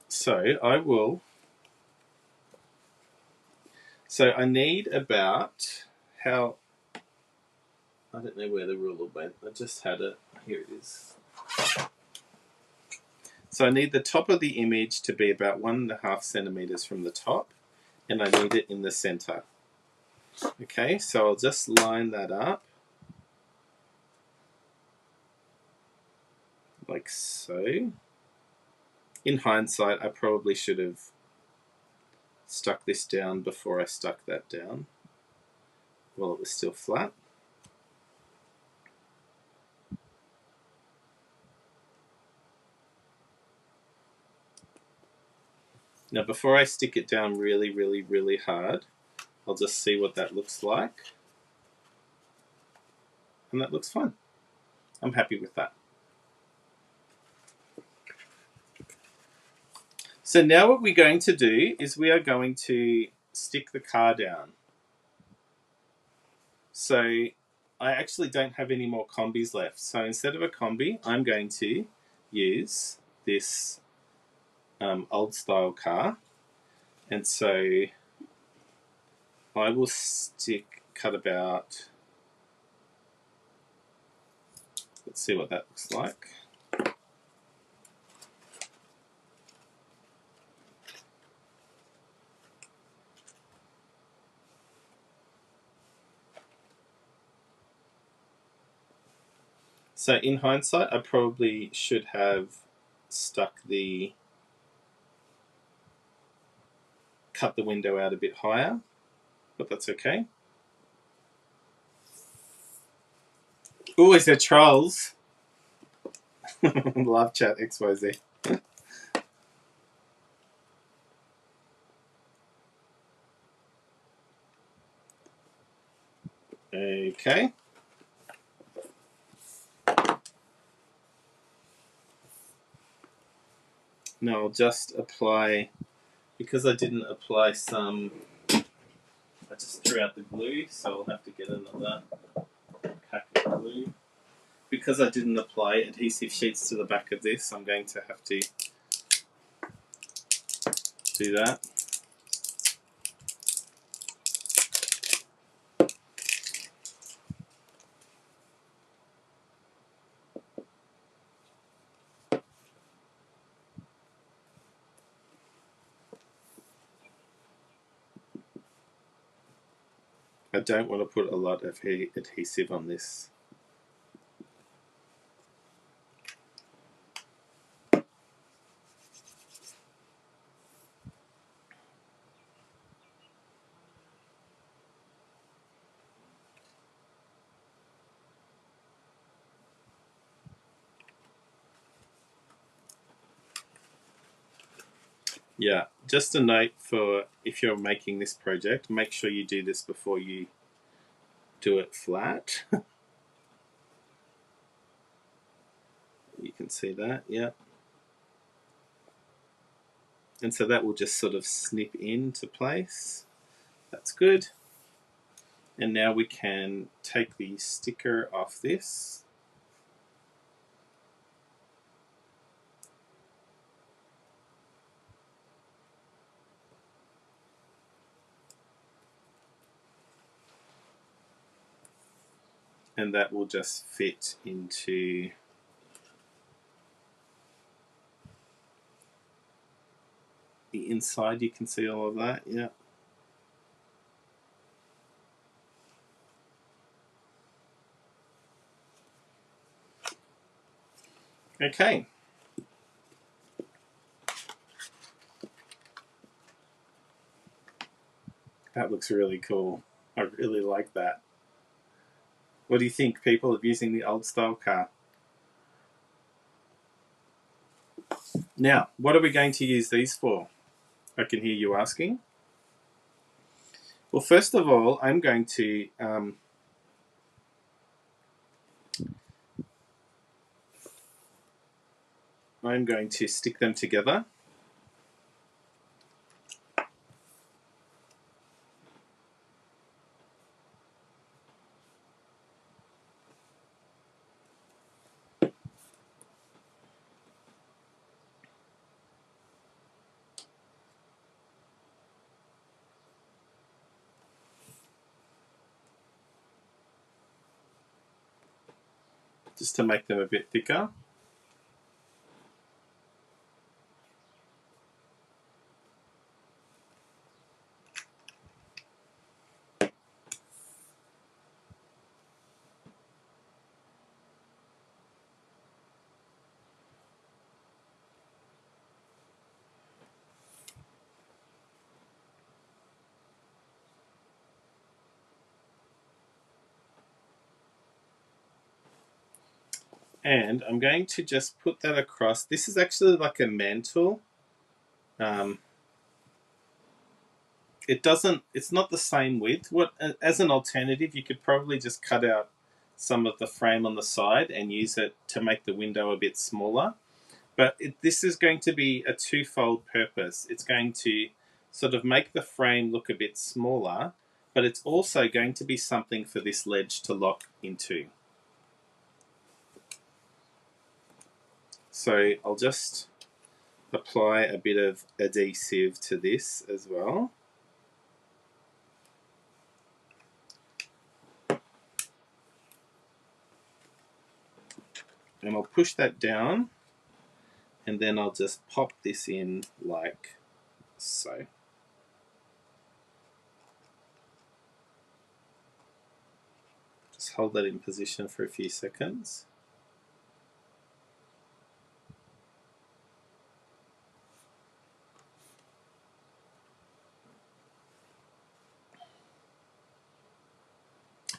So I will, so I need about, how, I don't know where the ruler went, I just had it, here it is. So I need the top of the image to be about 1.5 centimeters from the top, and I need it in the center. Okay, so I'll just line that up like so. In hindsight, I probably should have stuck this down before I stuck that down while it was still flat. Now before I stick it down really, really, really hard, I'll just see what that looks like. And that looks fine. I'm happy with that. So now what we're going to do is we are going to stick the car down. So I actually don't have any more combis left. So instead of a combi, I'm going to use this old style car. And so I will cut about, let's see what that looks like. So in hindsight, I probably should have cut the window out a bit higher, but that's okay. Oh, is there trolls? Love chat XYZ. Okay. Now I'll just apply, because I didn't apply some, I just threw out the glue, so I'll have to get another pack of glue. Because I didn't apply adhesive sheets to the back of this, I'm going to have to do that. I don't want to put a lot of adhesive on this. Yeah, just a note for if you're making this project, make sure you do this before you do it flat. You can see that, yeah. And so that will just sort of snip into place. That's good. And now we can take the sticker off this. And that will just fit into the inside. You can see all of that, yeah. Okay. looks really cool. I really like that. What do you think, people, of using the old style car? Now, what are we going to use these for? I can hear you asking. Well, first of all, I'm going to stick them together. Just to make them a bit thicker. And I'm going to just put that across. This is actually like a mantle. It's not the same width. As an alternative, you could probably just cut out some of the frame on the side and use it to make the window a bit smaller. But this is going to be a twofold purpose. It's going to sort of make the frame look a bit smaller, but it's also going to be something for this ledge to lock into. So I'll just apply a bit of adhesive to this as well. And I'll push that down, and then I'll just pop this in like so. Just hold that in position for a few seconds.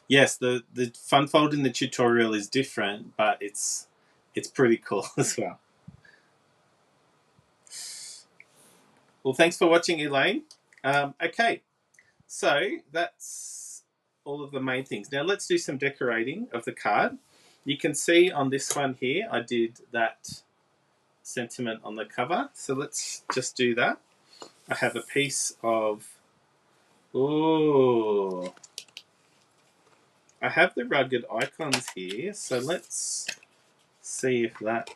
Yes, the fun fold in the tutorial is different, but it's pretty cool as well. Well, thanks for watching, Elaine. Okay, so that's all of the main things. Now let's do some decorating of the card. You can see on this one here, I did that sentiment on the cover. So let's just do that. I have a piece of, ooh, I have the rugged icons here. So let's see if that,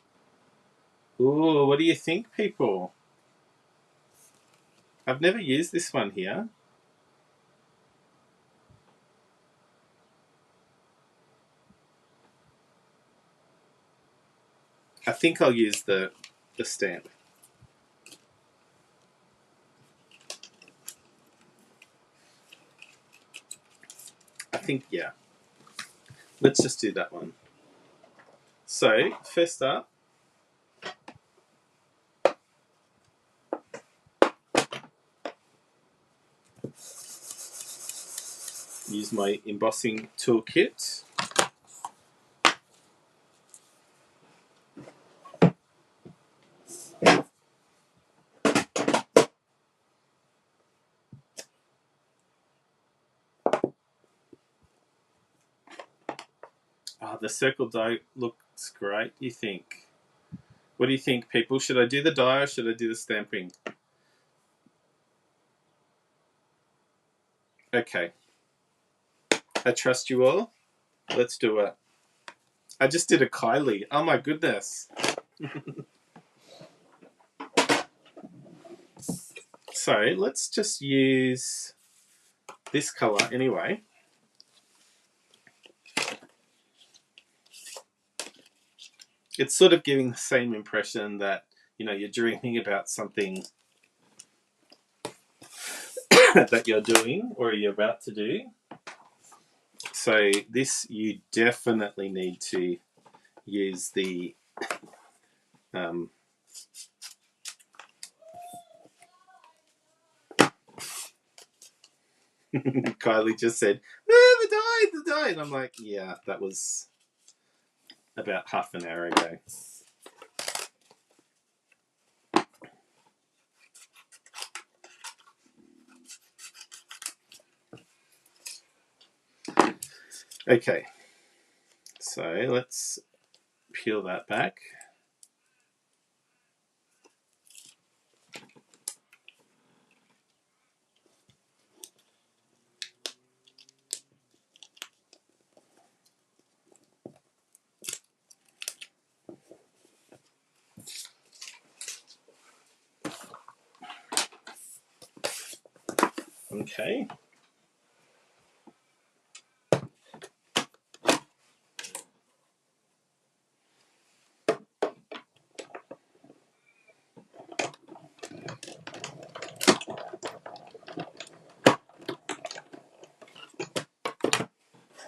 ooh, what do you think, people? I've never used this one here. I think I'll use the stamp. I think, yeah. Let's just do that one. So, first up, use my embossing toolkit. Oh, the circle die looks great, you think? What do you think, people? Should I do the die or should I do the stamping? Okay. I trust you all. Let's do it. I just did a Kylie. Oh my goodness. So let's just use this color anyway. It's sort of giving the same impression that, you know, you're dreaming about something that you're doing or you're about to do. So this, you definitely need to use the Kylie just said, the dye. And I'm like, yeah, that was about half an hour ago. Okay, so let's peel that back. Okay.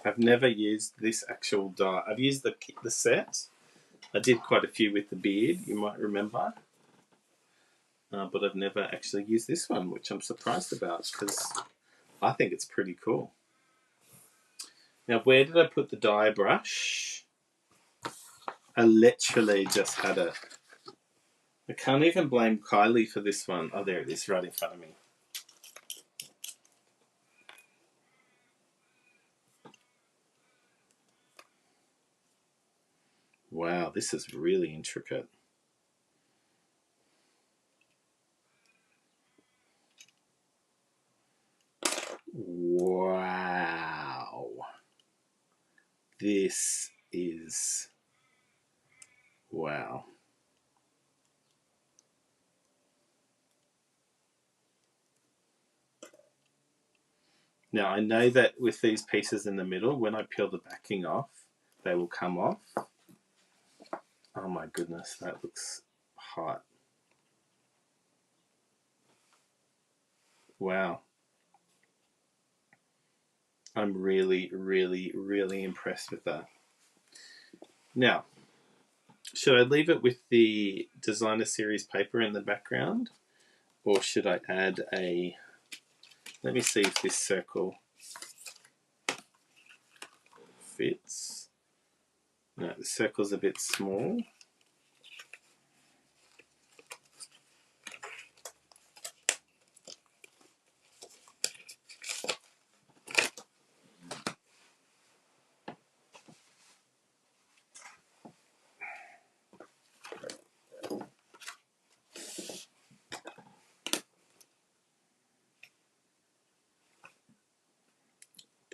I've never used this actual dye. I've used the set. I did quite a few with the beard, you might remember. But I've never actually used this one, which I'm surprised about because I think it's pretty cool. Now, where did I put the dye brush? I literally just had it. I can't even blame Kylie for this one. Oh, there it is, right in front of me. Wow, this is really intricate. Wow. This is... wow. Now, I know that with these pieces in the middle, when I peel the backing off, they will come off. Oh my goodness, that looks hot. Wow. I'm really, really, really impressed with that. Now, should I leave it with the designer series paper in the background? Or should I add a... let me see if this circle fits. No, the circle's a bit small.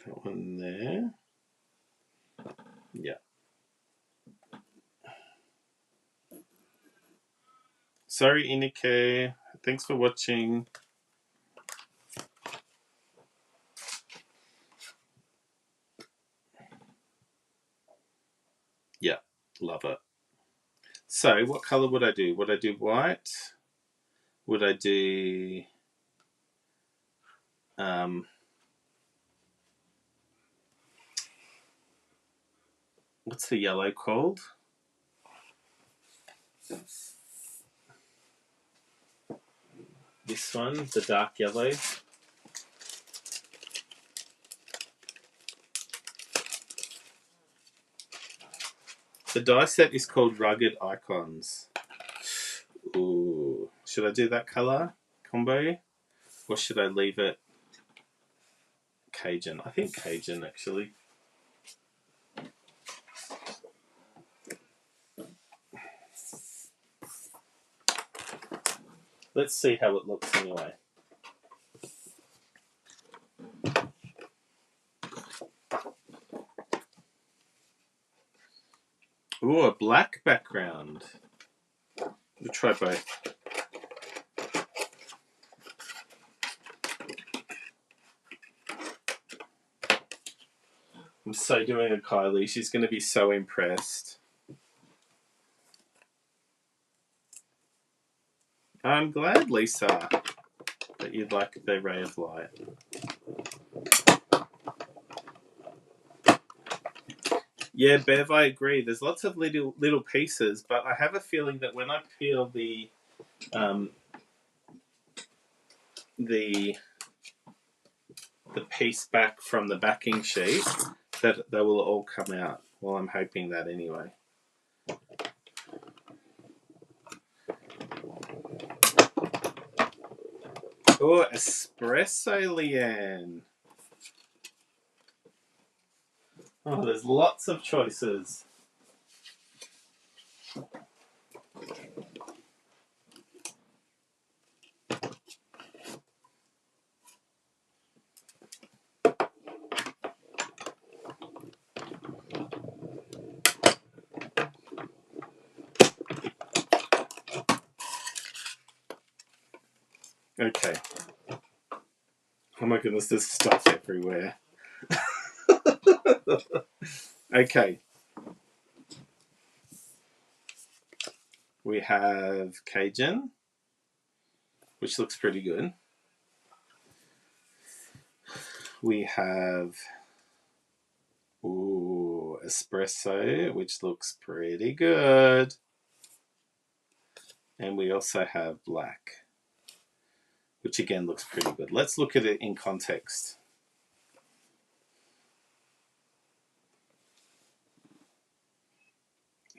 That one there. Yeah. Sorry, Inike. Thanks for watching. Yeah, love it. So, what colour would I do? Would I do white? Would I do... what's the yellow called? This one, the dark yellow. The die set is called Rugged Icons. Ooh, should I do that colour combo? Or should I leave it Cajun? I think Cajun, actually. Let's see how it looks anyway. Ooh, a black background. We'll try both. I'm so doing a Kylie. She's going to be so impressed. I'm glad, Lisa, that you'd like the ray of light. Yeah, Bev, I agree. There's lots of little pieces, but I have a feeling that when I peel the the piece back from the backing sheet, that they will all come out. Well, I'm hoping that anyway. Oh, espresso, Leanne. Oh, there's lots of choices. Okay. Oh my goodness, there's stuff everywhere. Okay. We have Cajun, which looks pretty good. We have espresso, which looks pretty good. And we also have black, which again looks pretty good. Let's look at it in context.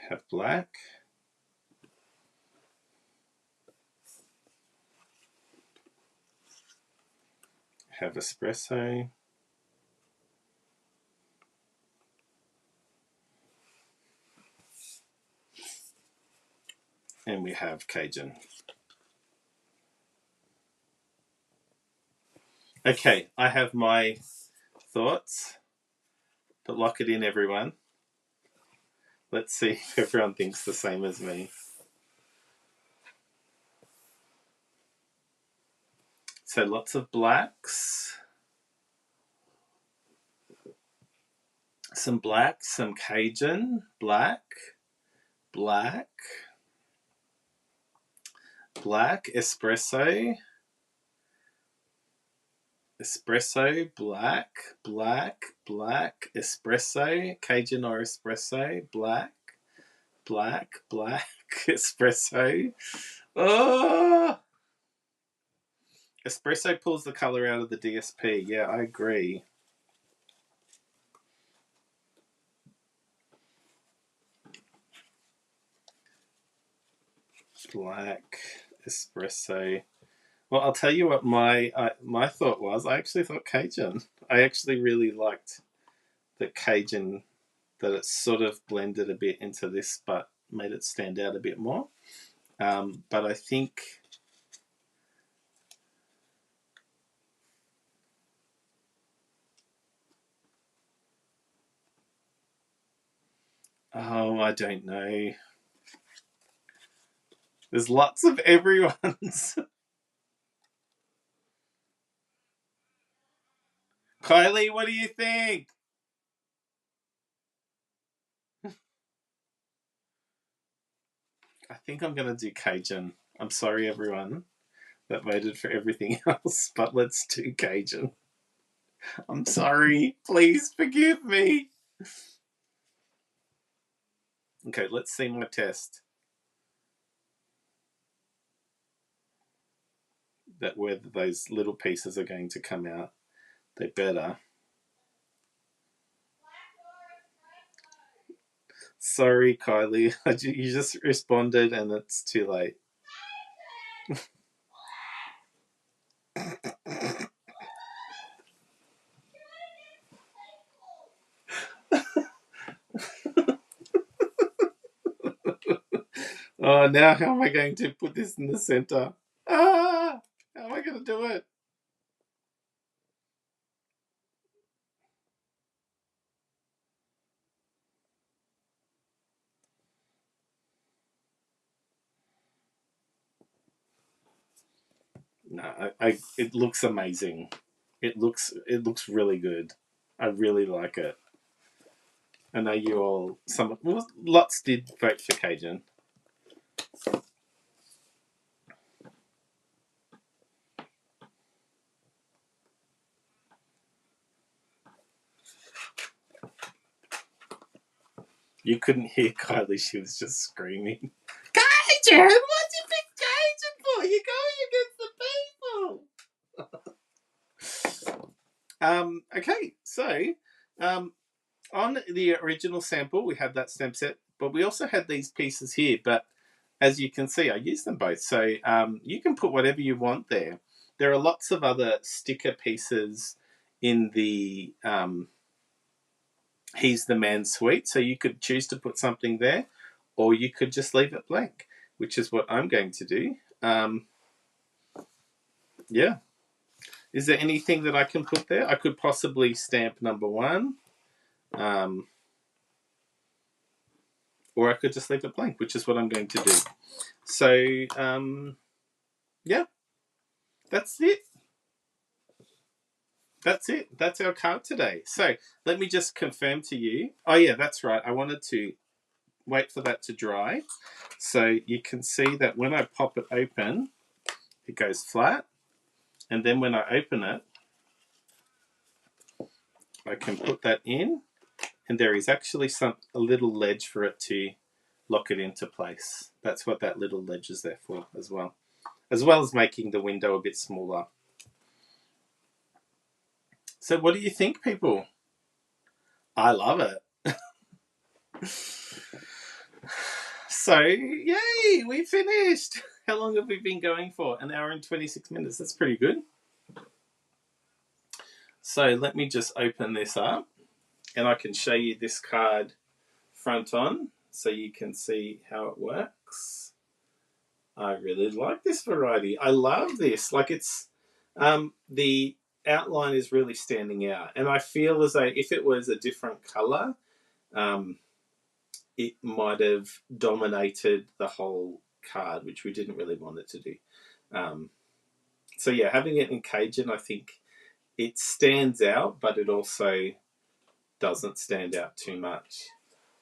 Have black. Have espresso. And we have Cajun. Okay, I have my thoughts, but lock it in, everyone. Let's see if everyone thinks the same as me. So lots of blacks. Some black, some Cajun, black, black, black, espresso, espresso, black, black, black, espresso, Cajun or espresso, black, black, black, espresso. Oh! Espresso pulls the colour out of the DSP. Yeah, I agree. Black, espresso. Well, I'll tell you what my thought was. I actually thought Cajun. I actually really liked the Cajun, that it sort of blended a bit into this, but made it stand out a bit more. But I think I don't know. There's lots of everyone's. Kylie, what do you think? I think I'm going to do Cajun. I'm sorry, everyone that voted for everything else, but let's do Cajun. I'm sorry. Please forgive me. Okay, let's see my test. That whether those little pieces are going to come out. They better. Sorry, Kylie. You just responded and it's too late. Oh, now how am I going to put this in the center? How am I going to do it? No, it looks amazing. It looks really good. I really like it. I know you all. Lots did vote for Cajun. You couldn't hear Kylie. She was just screaming. Cajun! What'd you pick Cajun for? You're going against the people. Okay, so on the original sample, we had that stamp set, but we also had these pieces here. But as you can see, I used them both. So you can put whatever you want there. There are lots of other sticker pieces in the He's the Man suite. So you could choose to put something there, or you could just leave it blank, which is what I'm going to do. Yeah. Is there anything that I can put there? I could possibly stamp number 1. Or I could just leave it blank, which is what I'm going to do. So, yeah, that's it. That's it. That's our card today. So let me just confirm to you. Oh, yeah, that's right. I wanted to wait for that to dry. So you can see that when I pop it open, it goes flat. And then when I open it, I can put that in. And there is actually a little ledge for it to lock it into place. That's what that little ledge is there for as well as making the window a bit smaller. So what do you think, people? I love it. So, yay, we finished. How long have we been going for? 1 hour and 26 minutes. That's pretty good. So let me just open this up and I can show you this card front on so you can see how it works. I really like this variety. I love this. Like it's, the outline is really standing out. And I feel as though if it was a different colour, it might have dominated the whole card, which we didn't really want it to do. So yeah, having it in Cajun, I think it stands out, but it also doesn't stand out too much.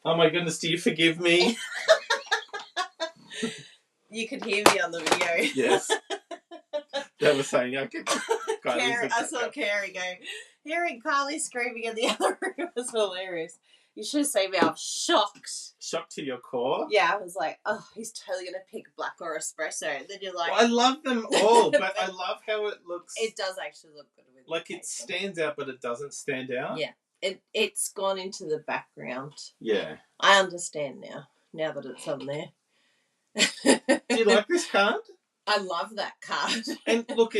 Oh my goodness, do you forgive me? You could hear me on the video. Yes. They were saying, okay. I saw Carrie go, hearing Carly screaming in the other room was hilarious. You should have seen me. I was shocked. Shocked to your core? Yeah, I was like, oh, he's totally going to pick black or espresso. And then you're like... Well, I love them all, but I love how it looks. It does actually look good. With like it stands out, but it doesn't stand out. Yeah. It's gone into the background. Yeah. I understand now that it's on there. Do you like this card? I love that card. And look,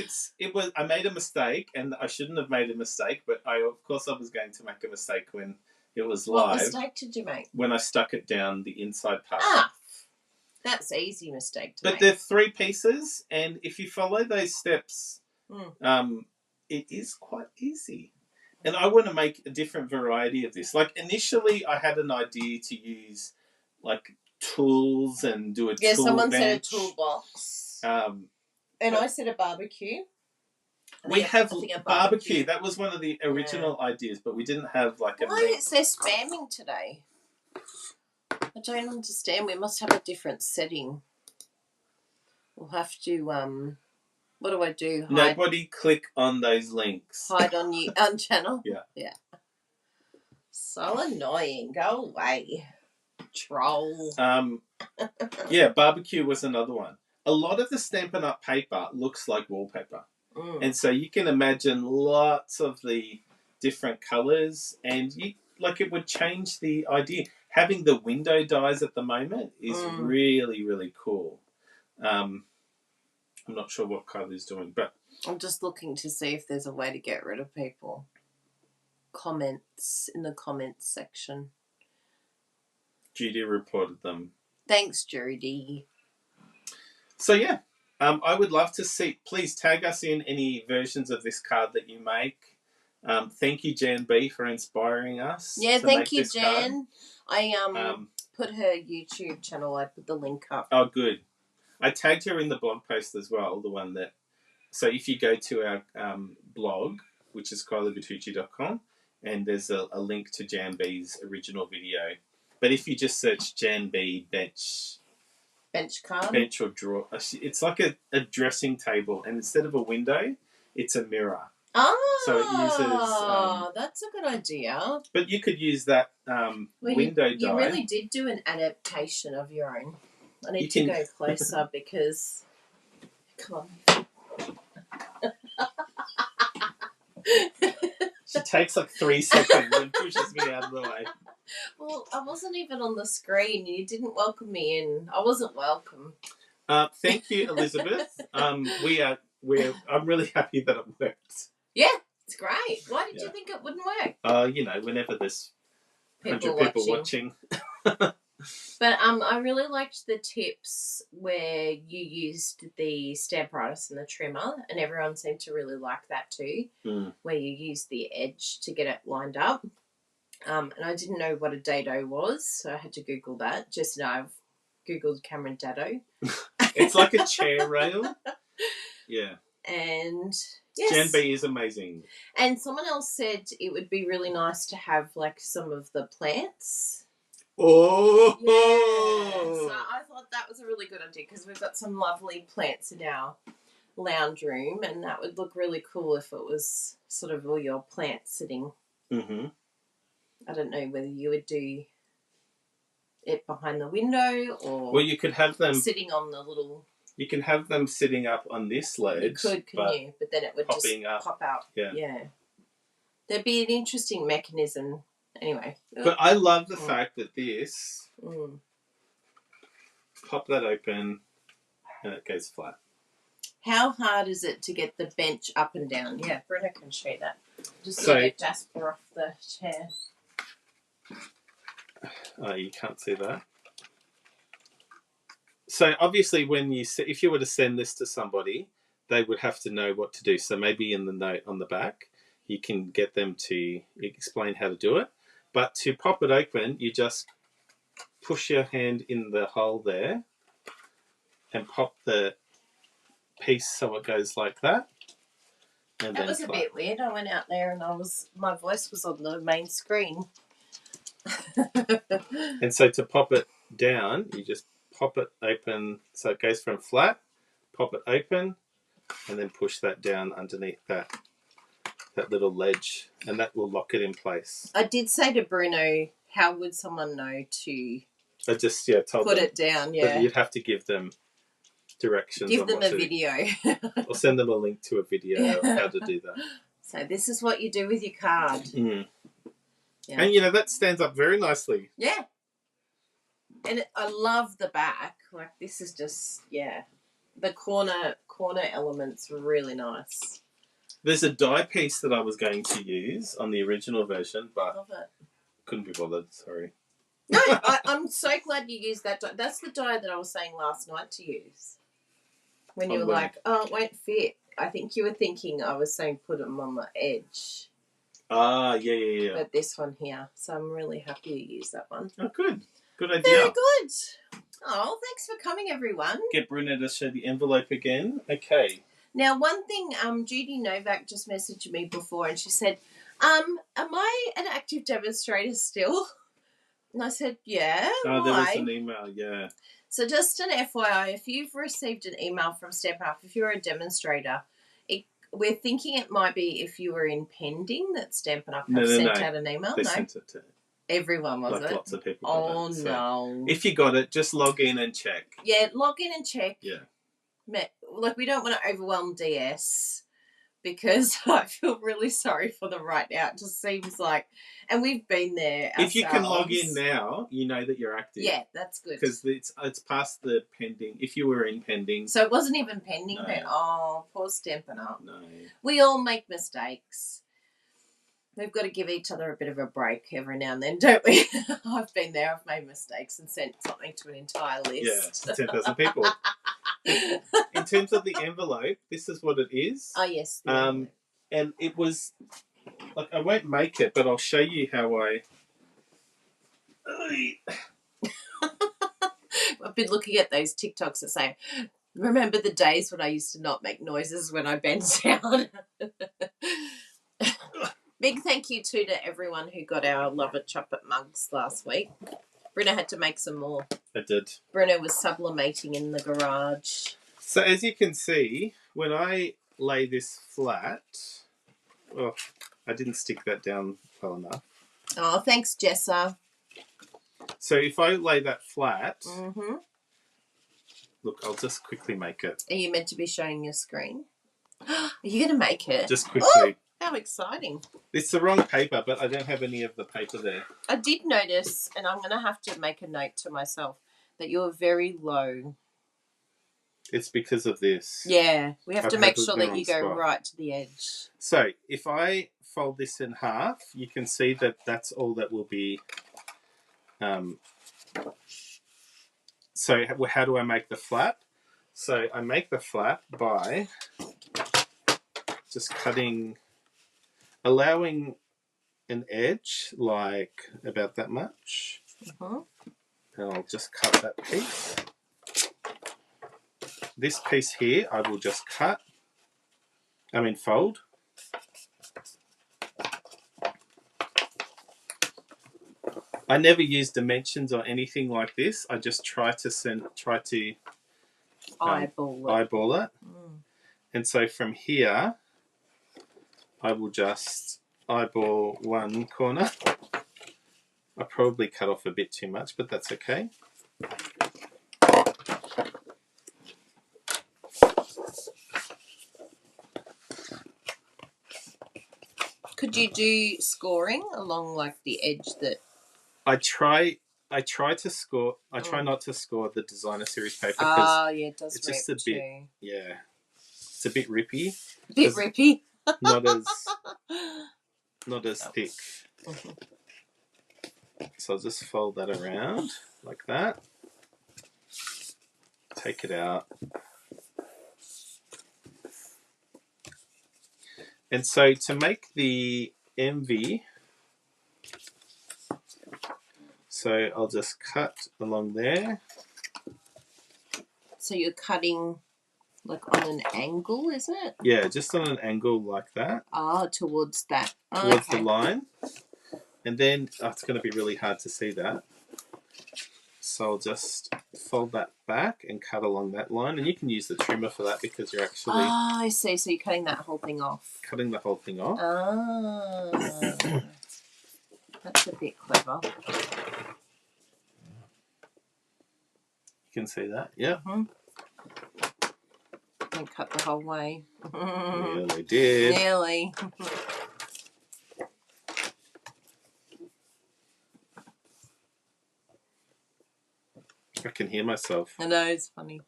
I made a mistake, and I shouldn't have made a mistake, but of course I was going to make a mistake when it was live. What mistake did you make? When I stuck it down the inside part. That's an easy mistake to make. But they're 3 pieces, and if you follow those steps, it is quite easy. And I want to make a different variety of this. Like initially, I had an idea to use like tools and do a tool bench. Yeah, someone said a toolbox. And I said a barbecue. We have barbecue. That was one of the original ideas, but we didn't have like a... Why is there spamming today? I don't understand. We must have a different setting. We'll have to... what do I do? Nobody click on those links. Hide on channel? Yeah. Yeah. So annoying. Go away. Troll. Yeah, barbecue was another one. A lot of the Stampin' Up paper looks like wallpaper. And so you can imagine lots of the different colours, and it would change the idea. Having the window dies at the moment is really, really cool. I'm not sure what Kylie's doing, but... I'm just looking to see if there's a way to get rid of people. Comments in the comments section. Judy reported them. Thanks, Judy. So, yeah. I would love to see... Please tag us in any versions of this card that you make. Thank you, Jan B, for inspiring us. Yeah, thank you, Jan. I put her YouTube channel. I put the link up. Oh, good. I tagged her in the blog post as well, the one that... So if you go to our blog, which is kyliebatucci.com, and there's a link to Jan B's original video. But if you just search Jan B bench card? Bench or drawer. It's like a dressing table, and instead of a window, it's a mirror. Oh, so it uses... that's a good idea. But you could use that window die. You really did do an adaptation of your own. I need to go closer because... Come on. She takes like 3 seconds and pushes me out of the way. Well, I wasn't even on the screen. You didn't welcome me in. I wasn't welcome. Thank you, Elizabeth. I'm really happy that it worked. Yeah, it's great. Why did you think it wouldn't work? Whenever there's 100 People people watching. But I really liked the tips where you used the stampwriter and the trimmer, and everyone seemed to really like that too, where you used the edge to get it lined up. And I didn't know what a dado was, so I had to Google that. Just now I've Googled Cameron dado. It's like a chair rail. Yeah. And yes. Jan B is amazing. And someone else said it would be really nice to have like some of the plants. Oh! Yeah. So I thought that was a really good idea because we've got some lovely plants in our lounge room, and that would look really cool if it was sort of all your plants sitting. Mm-hmm. I don't know whether you would do it behind the window or well, you could have them sitting on the little. You can have them sitting up on this ledge. You could, couldn't you? But then it would just up. pop out. Yeah. There'd be an interesting mechanism. Anyway. But I love the fact that this, pop that open and it goes flat. How hard is it to get the bench up and down? Yeah, Brenda can show you that. Just going to get Jasper off the chair. You can't see that. So obviously if you were to send this to somebody, they would have to know what to do. So maybe in the note on the back, you can get them to explain how to do it. But to pop it open, you just push your hand in the hole there and pop the piece so it goes like that. And that was a bit weird. I went out there and my voice was on the main screen. And so to pop it down, you just pop it open so it goes from flat, pop it open, and then push that down underneath that little ledge, and that will lock it in place. I did say to Bruno, how would someone know to I just told put them it down, yeah. you'd have to give them directions. Give them a video. Or send them a link to a video of how to do that. So this is what you do with your card. Mm. Yeah. And, that stands up very nicely. Yeah. And I love the back. Like, this is just, the corner elements are really nice. There's a die piece that I was going to use on the original version, but love it. Couldn't be bothered, sorry. No, I'm so glad you used that die. That's the die that I was saying last night to use. When you were like, oh, it won't fit. I think you were thinking I was saying put them on the edge. Ah, yeah. But this one here. So I'm really happy you used that one. Oh, good. Good idea. Very good. Oh, thanks for coming, everyone. Get Bruna to show the envelope again. Okay. Now, one thing, Judy Novak just messaged me before and she said, am I an active demonstrator still? And I said, yeah. Oh, why? there was an email, yeah. So just an FYI, if you've received an email from Stampin' Up, if you're a demonstrator, we're thinking it might be if you were in pending that Stampin' Up have sent out an email. They sent it to everyone, was it? Lots of people. Oh, so no. If you got it, just log in and check. Yeah, log in and check. Yeah. Like, we don't want to overwhelm DS because I feel really sorry for them right now. It just seems like, and we've been there ourselves. If you can log in now, you know that you're active. Yeah, that's good. Because it's past the pending. If you were in pending. So it wasn't even pending. No. But, oh, poor Stampin' Up. No. We all make mistakes. We've got to give each other a bit of a break every now and then, don't we? I've been there. I've made mistakes and sent something to an entire list. Yeah, to 10,000 people. In terms of the envelope, this is what it is. Oh, yes. And it was, like, I won't make it, but I'll show you how I've been looking at those TikToks that say, remember the days when I used to not make noises when I bent down? Big thank you too to everyone who got our Love It Chocolate mugs last week. Bruna had to make some more. I did. Bruna was sublimating in the garage. So as you can see, when I lay this flat, I didn't stick that down well enough. Oh, thanks, Jessa. So if I lay that flat, mm-hmm. Look, I'll just quickly make it. Are you meant to be showing your screen? Are you going to make it? Just quickly. How exciting. It's the wrong paper, but I don't have any of the paper there. I did notice, and I'm going to have to make a note to myself, that you're very low. It's because of this. Yeah, we have I've to make had it sure in the that you wrong go spot. right to the edge. So if I fold this in half, you can see that that's all that will be. So how do I make the flap? So I make the flap by just cutting, allowing an edge like about that much. Mm-hmm. And I'll just cut that piece. This piece here I will just fold. I never use dimensions or anything like this. I just try to eyeball it. Mm. And so from here, I will just eyeball one corner. I probably cut off a bit too much, but that's okay. Could you do scoring along like the edge that? I try to score. I try not to score the designer series paper because it does it's rip just a too. bit. Yeah, it's a bit rippy. Bit rippy. Not as thick. Mm-hmm. So I'll just fold that around like that. Take it out. And so to make the envy, so I'll just cut along there. So you're cutting like on an angle, isn't it? Yeah, just on an angle like that. Towards that. Towards the line. And then, it's going to be really hard to see that. So I'll just fold that back and cut along that line. And you can use the trimmer for that because you're actually... I see. So you're cutting that whole thing off. Cutting the whole thing off. That's a bit clever. You can see that, yeah. Mm-hmm. And cut the whole way. Nearly did. Nearly. I can hear myself. I know, it's funny.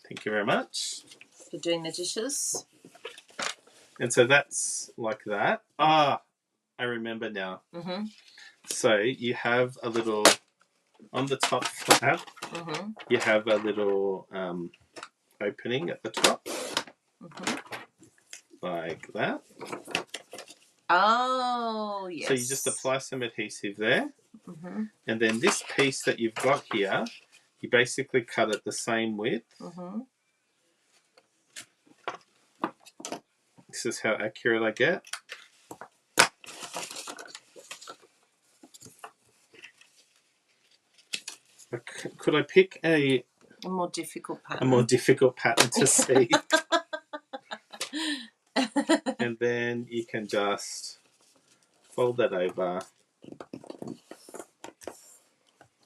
Thank you very much. For doing the dishes. And so that's like that. I remember now. Mm-hmm. So you have a little, on the top flap, you have a little opening at the top. Mm-hmm. Like that. Oh, yes. So you just apply some adhesive there. Mm-hmm. And then this piece that you've got here, you basically cut it the same width. Mm-hmm. This is how accurate I get. Could I pick a more difficult pattern? A more difficult pattern to see. And then you can just fold that over.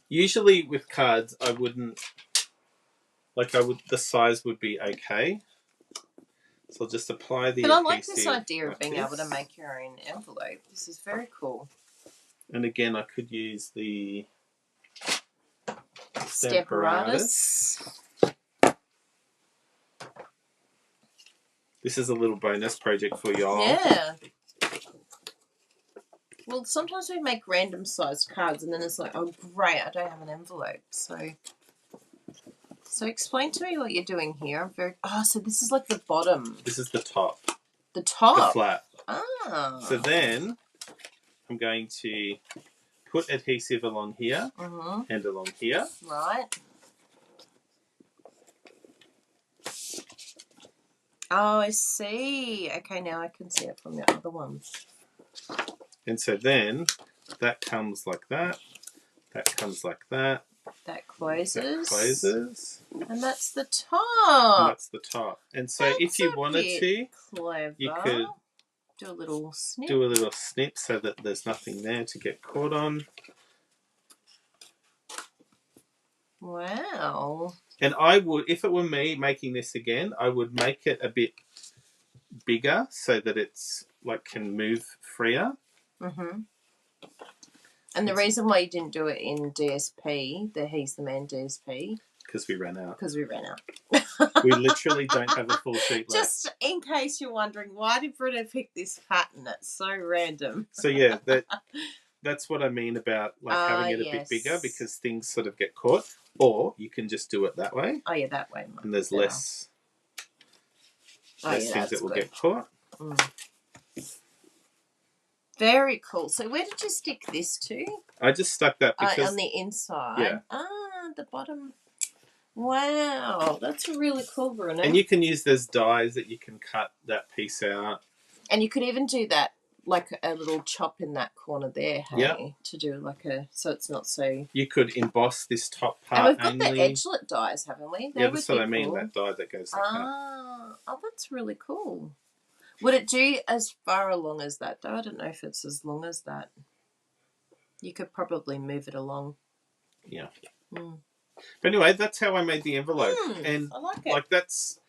Usually with cards, I wouldn't, the size would be okay. So I'll just apply the adhesive. But I like this idea of being able to make your own envelope. This is very cool. And again, I could use the Stamparatus. This is a little bonus project for y'all. Yeah. Well, sometimes we make random sized cards and then it's like, oh great, I don't have an envelope. So explain to me what you're doing here. So this is like the bottom. This is the top. The top? The flap. Ah. So then I'm going to put adhesive along here and along here. Right. Oh, I see. Okay, now I can see it from the other ones. And so then that comes like that. That comes like that. That closes. That closes. And that's the top. And that's the top. And so that's if you wanted to, clever. you could do a little snip. Do a little snip so that there's nothing there to get caught on. Wow. And I would, if it were me making this again, I would make it a bit bigger so that it's like can move freer. Mm-hmm. And the reason why you didn't do it in DSP, the He's the Man DSP, because we ran out. We literally don't have a full sheet left. Just in case you're wondering, why did Bruno pick this pattern? It's so random. So yeah, that's what I mean about like having it a bit bigger, because things sort of get caught. Or you can just do it that way. Oh yeah, that way. And there's less things that will get caught. Mm. Very cool. So where did you stick this to? I just stuck that because on the inside. Yeah. The bottom. Wow, that's really cool, Bruno. And you can use those dies that you can cut that piece out. And you could even do that, like a little chop in that corner there, hey? Yep. To do like so it's not so... You could emboss this top part. And we've got the edgelet dies, haven't we? Yeah, that's what I mean, that die that goes like that. Oh, that's really cool. Would it do as far along as that, though? I don't know if it's as long as that. You could probably move it along. Yeah. Mm. But anyway, that's how I made the envelope. And I like it. like that's...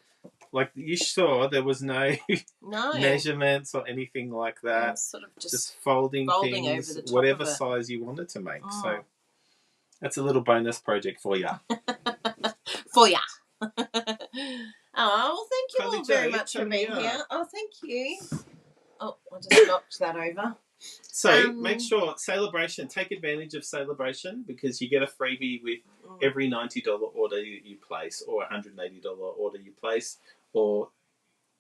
Like you saw, there was no measurements or anything like that. Sort of just folding things, over the top whatever of it. size you wanted to make. So that's a little bonus project for you. For ya. Oh, thank you all very Jay, much for being here. Oh, thank you. Oh, I just knocked that over. So make sure, Celebration, take advantage of Celebration, because you get a freebie with every $90 order you place, or $180 order you place, or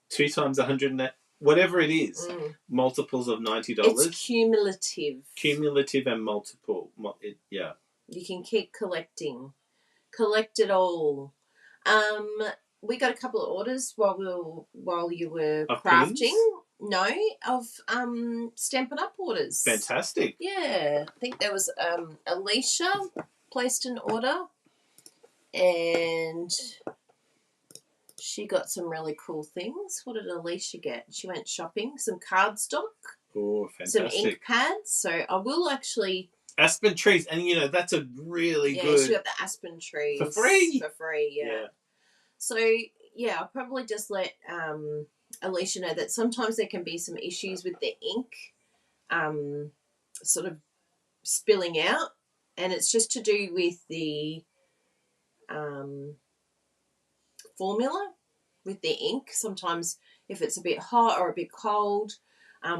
2 times 100, whatever it is, multiples of $90. It's cumulative. Cumulative and multiple. Yeah. You can keep collecting. Collect it all. We got a couple of orders while you were crafting. Pins? No, of Stampin' Up orders. Fantastic. Yeah. I think there was Alicia placed an order, and she got some really cool things. What did Alicia get? She went shopping. Some cardstock. Oh, fantastic. Some ink pads. So I will actually... Aspen trees. And, you know, that's a really good... Yeah, she got the aspen trees. For free? For free, yeah. So, yeah, I'll probably just let Alicia know that sometimes there can be some issues with the ink sort of spilling out. And it's just to do with the formula with the ink. Sometimes if it's a bit hot or a bit cold...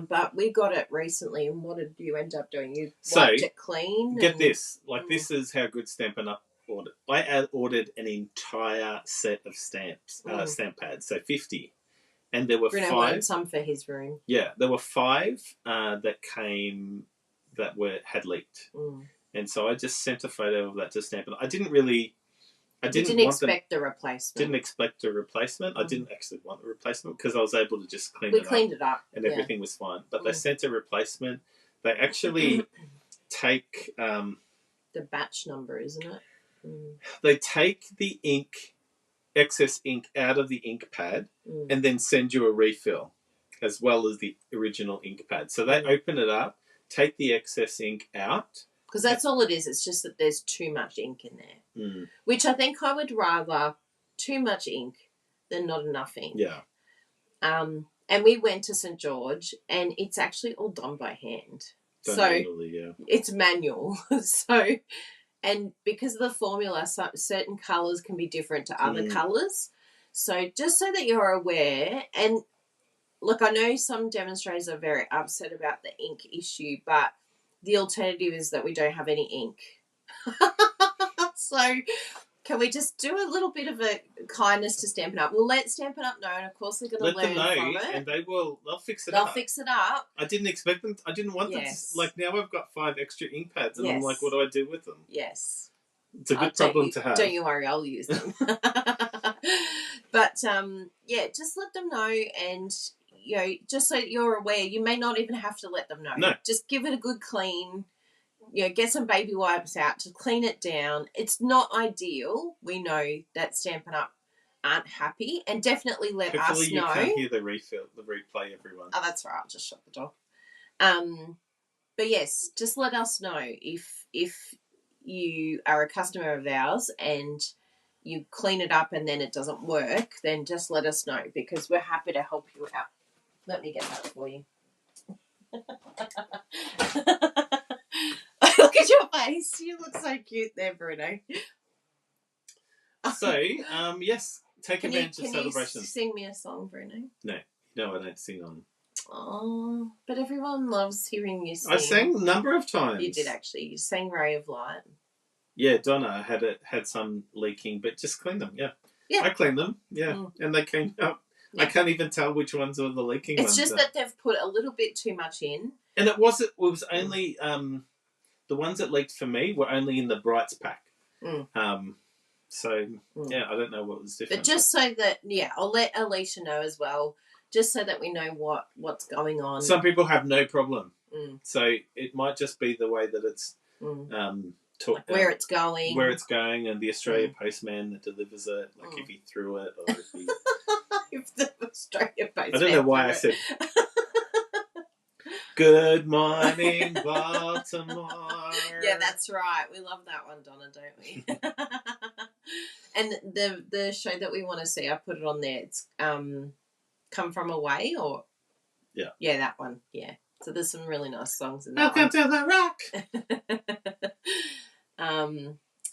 but we got it recently, and what did you end up doing? You wiped it clean? Get this. Like, this is how good Stampin' Up ordered. I ordered an entire set of stamps, stamp pads, so 50. And there were Bruno 5. wanted some for his room. Yeah, there were 5 that had leaked. And so I just sent a photo of that to Stampin' Up. I didn't expect the replacement. Didn't expect a replacement. I didn't actually want the replacement because I was able to just clean it up. And everything was fine. But they sent a replacement. They actually take... the batch number, isn't it? They take the excess ink out of the ink pad and then send you a refill as well as the original ink pad. So they open it up, take the excess ink out. Because that's all it is. It's just that there's too much ink in there. Which I think I would rather too much ink than not enough ink. Yeah. And we went to St. George, and it's actually all done by hand. It's manual. And because of the formula, certain colours can be different to other colours. So just so that you're aware, and look, I know some demonstrators are very upset about the ink issue, but the alternative is that we don't have any ink. So can we just do a little bit of a kindness to Stampin' Up? We'll let Stampin' Up know, and of course they're going to learn from it. And they'll fix it up. They'll fix it up. I didn't expect them. I didn't want them. Like, now I've got 5 extra ink pads, and I'm like, what do I do with them? Yes. It's a good problem to have. Don't you worry, I'll use them. But, just let them know, and, you know, just so you're aware, you may not even have to let them know. No. Just give it a good clean. You know, get some baby wipes out to clean it down. It's not ideal. We know that Stampin' Up aren't happy, and definitely let us know. Hopefully you can't hear the replay, everyone. Oh, that's right. I'll just shut the door. But yes, just let us know if you are a customer of ours and you clean it up and then it doesn't work, then just let us know because we're happy to help you out. Let me get that for you. Look at your face. You look so cute there, Bruno. So, yes, take advantage of Can celebration. you sing me a song, Bruno? No, I don't sing on. Oh, but everyone loves hearing you sing. I sang a number of times. You did actually. You sang Ray of Light. Yeah, Donna had some leaking, but just cleaned them. Yeah. I cleaned them. Yeah, and they came up. Yeah. I can't even tell which ones were the leaking ones. It's just that they've put a little bit too much in. And it was only the ones that leaked for me were only in the Brights pack. So yeah, I don't know what was different. But just so that I'll let Alicia know as well, just so that we know what's going on. Some people have no problem, so it might just be the way that it's like where it's going, and the Australia postman that delivers it. Like if he threw it, or if he. If the Australia postman. I don't know why I said. Good morning, Baltimore. Yeah, that's right. We love that one, Donna, don't we? And the show that we want to see, I put it on there. It's Come From Away, or yeah, that one. Yeah. So there's some really nice songs in that. Welcome to the Rock.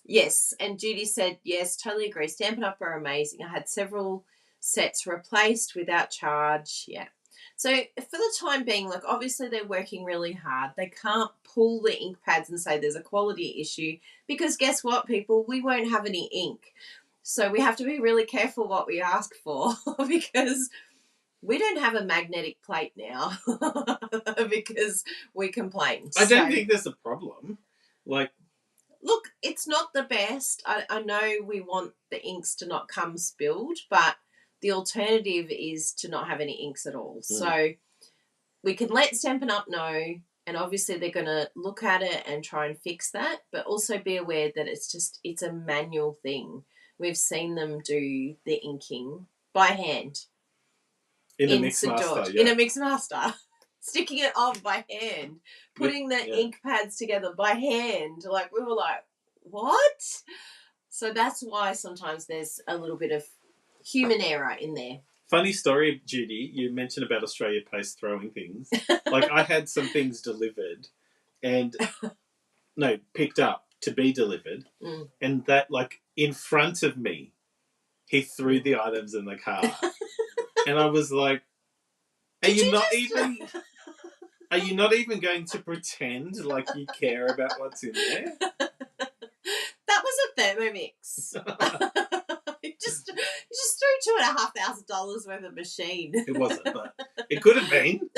Yes, and Judy said yes, totally agree. Stampin' Up are amazing. I had several sets replaced without charge. Yeah. So for the time being, like obviously they're working really hard. They can't pull the ink pads and say there's a quality issue because guess what, people? We won't have any ink. So we have to be really careful what we ask for because we don't have a magnetic plate now because we complained. I don't think there's a problem. Like, look, it's not the best. I know we want the inks to not come spilled, but the alternative is to not have any inks at all. So we can let Stampin' Up know, and obviously they're going to look at it and try and fix that, but also be aware that it's a manual thing. We've seen them do the inking by hand. In a Mixmaster, In a Mixmaster. Sticking it on by hand. Putting the ink pads together by hand. Like, we were like, what? So that's why sometimes there's a little bit of human error in there. Funny story, Judy. You mentioned about Australia Post throwing things. Like I had some things delivered, and picked up to be delivered, and that like in front of me, he threw the items in the car, and I was like, "Are you not even going to pretend like you care about what's in there?" That was a Thermomix. You just threw $2,500 worth of machine. It wasn't, but it could have been.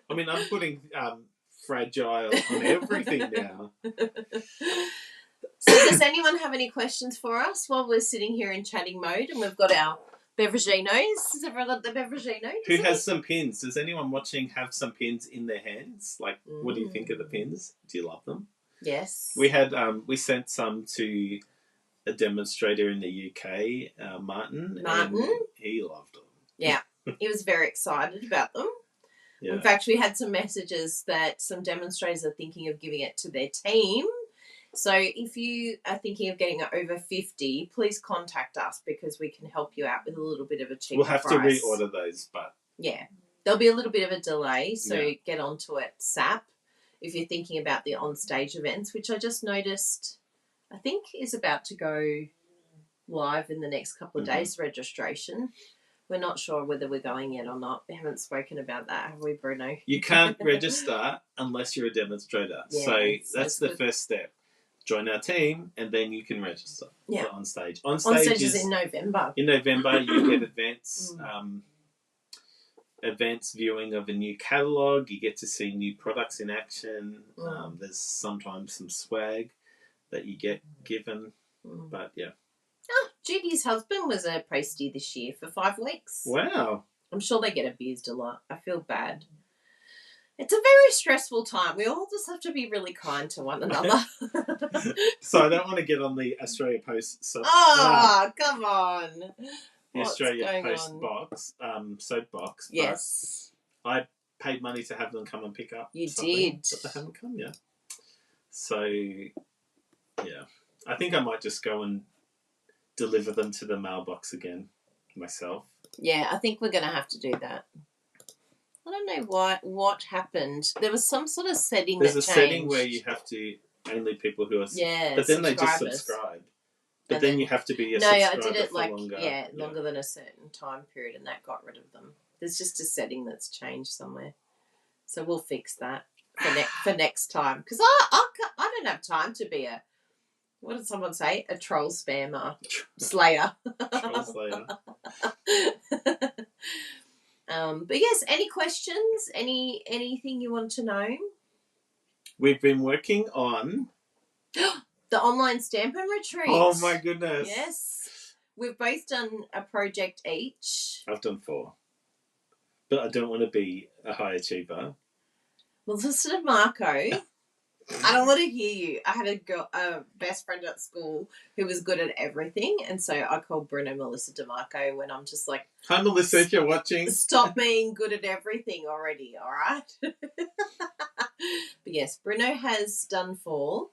I mean, I'm putting fragile on everything now. So does anyone have any questions for us while we're sitting here in chatting mode and we've got our beveraginos? Has everyone got the beveragino? Who has some pins? Does anyone watching have some pins in their hands? Like, what do you think of the pins? Do you love them? Yes. We had we sent some to a demonstrator in the UK, Martin. And he loved them. Yeah, he was very excited about them. Yeah. In fact, we had some messages that some demonstrators are thinking of giving it to their team. So if you are thinking of getting it over 50, please contact us because we can help you out with a little bit of a cheaper price. We'll have to reorder those, but... Yeah, there'll be a little bit of a delay, so get onto it SAP if you're thinking about the on-stage events, which I just noticed, I think is about to go live in the next couple of days, registration. We're not sure whether we're going yet or not. We haven't spoken about that, have we, Bruno? You can't register unless you're a demonstrator. Yeah, so that's the first step. Join our team, and then you can register for on stage. On stage is in November. In November, you get advanced viewing of a new catalogue. You get to see new products in action. There's sometimes some swag that you get given. But, yeah. Oh, Judy's husband was a priestie this year for 5 weeks. Wow. I'm sure they get abused a lot. I feel bad. It's a very stressful time. We all just have to be really kind to one another. So I don't want to get on the Australia Post soapbox. Come on. The Australia Post box, soapbox. Yes. I paid money to have them come and pick up. You did. But they haven't come yet. So, yeah. I think I might just go and deliver them to the mailbox again myself. Yeah, I think we're going to have to do that. I don't know what happened. There was some sort of setting There's that a changed. setting where you have to only people who are but then they just subscribe. But then you have to be a subscriber I did it for like longer. longer than a certain time period, and that got rid of them. There's just a setting that's changed somewhere, so we'll fix that for next time. Because I don't have time to be a, what did someone say? A troll spammer slayer. Troll slayer. But yes, any questions? Anything you want to know? We've been working on the online stamping retreat. Oh my goodness. Yes. We've both done a project each. I've done 4. But I don't want to be a high achiever. Well, listen to Marco. I don't want to hear you. I had a best friend at school who was good at everything, and so I called Bruno Melissa DeMarco when I'm just like, hi, Melissa, if you're watching. Stop being good at everything already, all right? But yes, Bruno has done 4.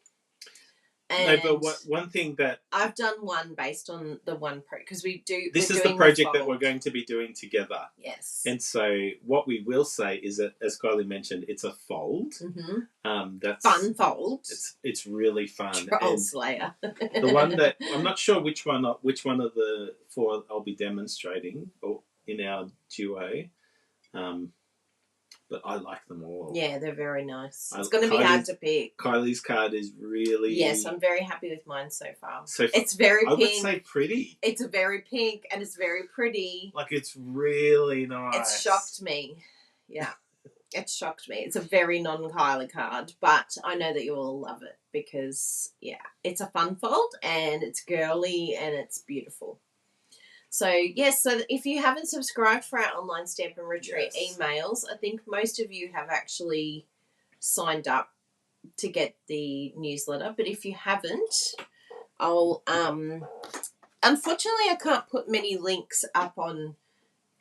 And no, but one thing that I've done 1 based on the one because we do. This is the project that we're going to be doing together. Yes. And so what we will say is that, as Kylie mentioned, it's a fold. Mm-hmm. That's fun fold. It's really fun. Troll Slayer. The one that I'm not sure which one of the 4 I'll be demonstrating or in our duo. But I like them all. Yeah, they're very nice. It's going to be hard to pick. Kylie's card is really... Yes, I'm very happy with mine so far. It's very pink. I would say pretty. It's very pink and it's very pretty. Like, it's really nice. It's shocked me. Yeah. It shocked me. It's a very non-Kylie card, but I know that you all love it because, yeah, it's a fun fold and it's girly and it's beautiful. So, yes, so if you haven't subscribed for our online Stampin' Retreat emails, I think most of you have actually signed up to get the newsletter. But if you haven't, I'll unfortunately I can't put many links up on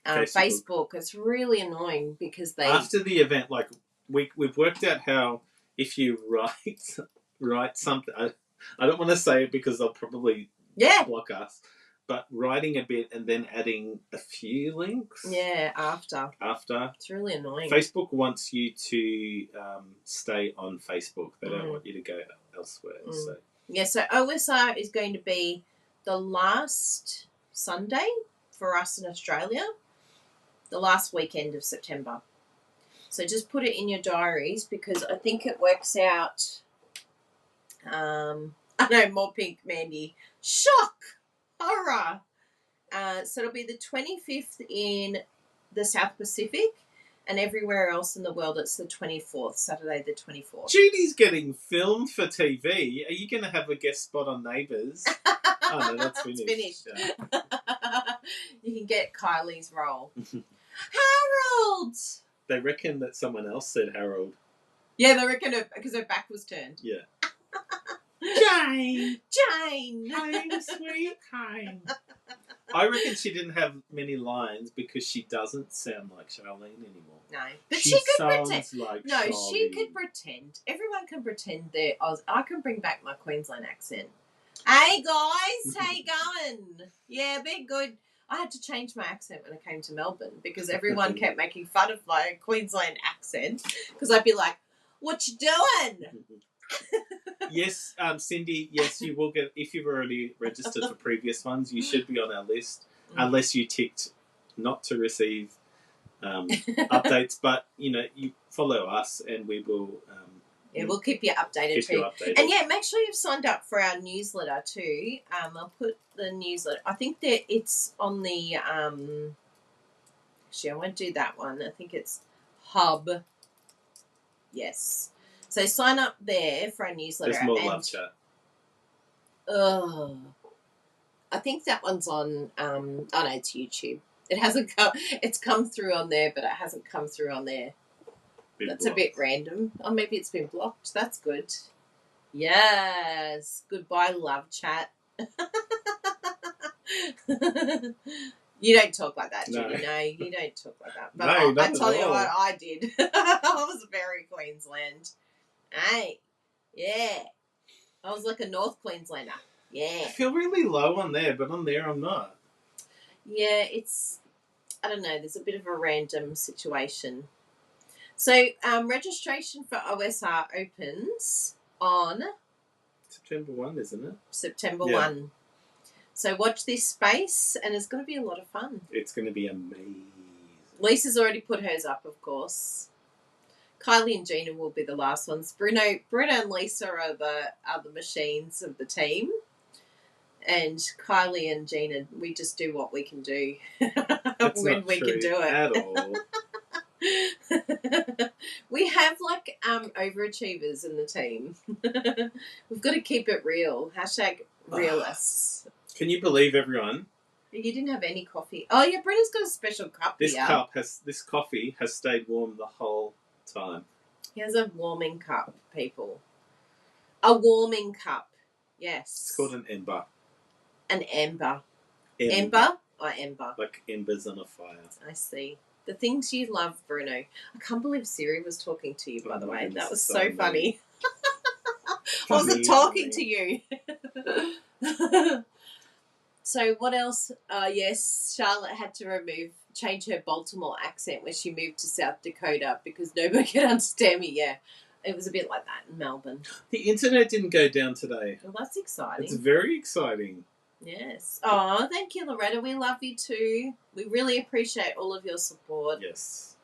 Facebook. It's really annoying because after the event, like we've worked out how if you write something, I don't want to say it because they'll probably block us. But writing a bit and then adding a few links. Yeah, after. It's really annoying. Facebook wants you to stay on Facebook. They don't want you to go elsewhere. So. Yeah, so OSR is going to be the last Sunday for us in Australia, the last weekend of September. So just put it in your diaries because I think it works out. I know, more pink, Mandy. Shock! Horror. So it'll be the 25th in the South Pacific, and everywhere else in the world it's the 24th, Saturday the 24th. Judy's getting filmed for TV. Are you going to have a guest spot on Neighbours? Oh, no, that's finished. It's finished. Yeah. You can get Kylie's role. Harold! They reckon that someone else said Harold. Yeah, they reckon it because her back was turned. Yeah. Jane! Home, sweet home. I reckon she didn't have many lines because she doesn't sound like Charlene anymore. No, but she could sounds pretend. Like no, Charlene. she could pretend. Everyone can pretend they're Oz. I can bring back my Queensland accent. Hey guys, how you going? Yeah, be good. I had to change my accent when I came to Melbourne because everyone kept making fun of my Queensland accent because I'd be like, "What you doing?" Yes, Cindy, yes, you will get, if you've already registered for previous ones, you should be on our list, unless you ticked not to receive updates, but, you follow us and we will... we'll keep you updated too. And yeah, make sure you've signed up for our newsletter too. I'll put the newsletter, I think that it's on the, actually I won't do that one, I think it's Hub, yes. So sign up there for our newsletter. There's more love chat. I think that one's on. Oh no, it's YouTube. It hasn't come. It's come through on there, but it hasn't come through on there. That's blocked. A bit random. Oh, maybe it's been blocked. That's good. Yes. Goodbye, love chat. You don't talk like that, Judy. No, you don't talk like that. But no, I tell you what, I did. I was very Queensland. Hey, yeah. I was like a North Queenslander. Yeah. I feel really low on there, but on there I'm not. Yeah, it's, I don't know, there's a bit of a random situation. So registration for OSR opens on September 1, isn't it? September Yeah. 1. So watch this space, and it's going to be a lot of fun. It's going to be amazing. Lisa's already put hers up, of course. Kylie and Gina will be the last ones. Bruno and Lisa are the machines of the team. And Kylie and Gina, we just do what we can do That's when not we true can do it. at all. We have like overachievers in the team. We've got to keep it real. #realists. Can you believe, everyone? You didn't have any coffee. Oh yeah, Britta's got a special cup This here. this coffee has stayed warm the whole time. He has a warming cup, people. A warming cup. Yes. It's called an ember. An ember. Ember or ember? Like embers on a fire. I see. The things you love, Bruno. I can't believe Siri was talking to you, by the way. That was so funny. I wasn't talking to you. So what else? Yes, Charlotte had to change her Baltimore accent when she moved to South Dakota because nobody could understand me. Yeah, it was a bit like that in Melbourne. The internet didn't go down today. Well, that's exciting. It's very exciting. Yes. Oh, thank you, Loretta. We love you too. We really appreciate all of your support. Yes.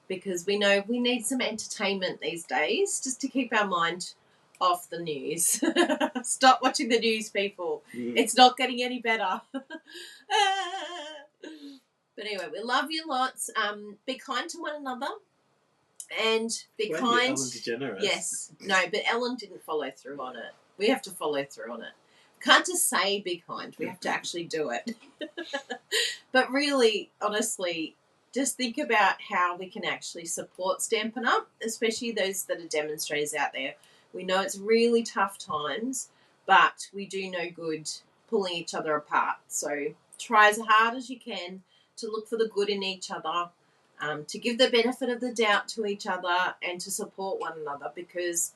Because we know we need some entertainment these days just to keep our mind off the news. Stop watching the news, people. It's not getting any better. But anyway, we love you lots. Be kind to one another. And be kind. Ellen DeGeneres. Yes. No, but Ellen didn't follow through on it. We have to follow through on it. Can't just say be kind. We have to actually do it. But really, honestly, just think about how we can actually support Stampin' Up, especially those that are demonstrators out there. We know it's really tough times, but we do no good pulling each other apart. So try as hard as you can to look for the good in each other, to give the benefit of the doubt to each other and to support one another, because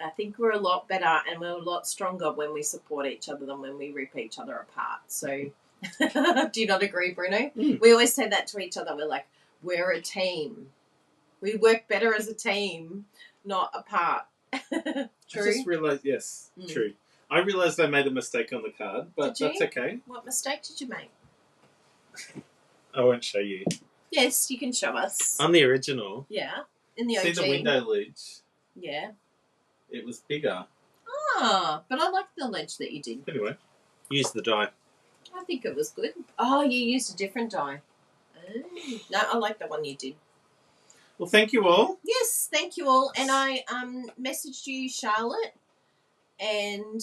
I think we're a lot better and we're a lot stronger when we support each other than when we rip each other apart. So do you not agree, Bruno? We always say that to each other. We're like, we're a team. We work better as a team, not apart. True? I just realised, yes, true. I realised I made a mistake on the card, but that's okay. What mistake did you make? I won't show you. Yes, you can show us. On the original. Yeah, in the OG. See the window ledge? Yeah. It was bigger. Ah, but I like the ledge that you did. Anyway, use the die. I think it was good. Oh, you used a different die. Oh. No, I like the one you did. Well, thank you all. Yes, thank you all. And I messaged you, Charlotte, and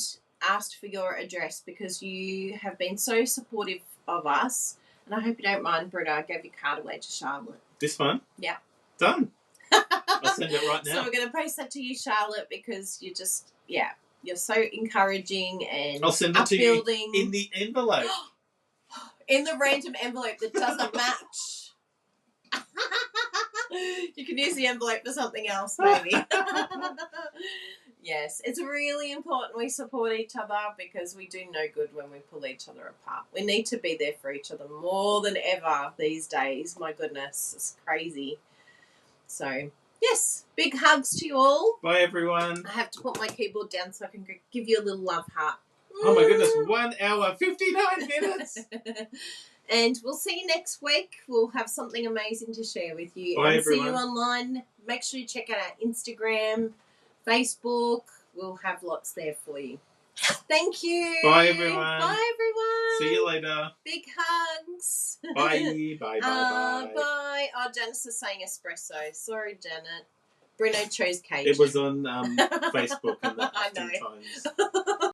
asked for your address because you have been so supportive of us. And I hope you don't mind, Bruno. I gave your card away to Charlotte. This one? Yeah. Done. I'll send it right now. So we're going to post that to you, Charlotte, because you're just, you're so encouraging and I'll send it upbuilding. to you in the envelope. In the random envelope that doesn't match. You can use the envelope for something else, maybe. Yes, it's really important we support each other because we do no good when we pull each other apart. We need to be there for each other more than ever these days. My goodness, it's crazy. So, yes, big hugs to you all. Bye, everyone. I have to put my keyboard down so I can give you a little love heart. Oh, my goodness, 1 hour, 59 minutes. And we'll see you next week. We'll have something amazing to share with you. Bye, and everyone. See you online. Make sure you check out our Instagram, Facebook. We'll have lots there for you. Thank you. Bye, everyone. Bye, everyone. See you later. Big hugs. Bye. Bye. Bye. Bye. Oh, Janice is saying espresso. Sorry, Janet. Bruno chose cake. It was on Facebook and that I a few know. times.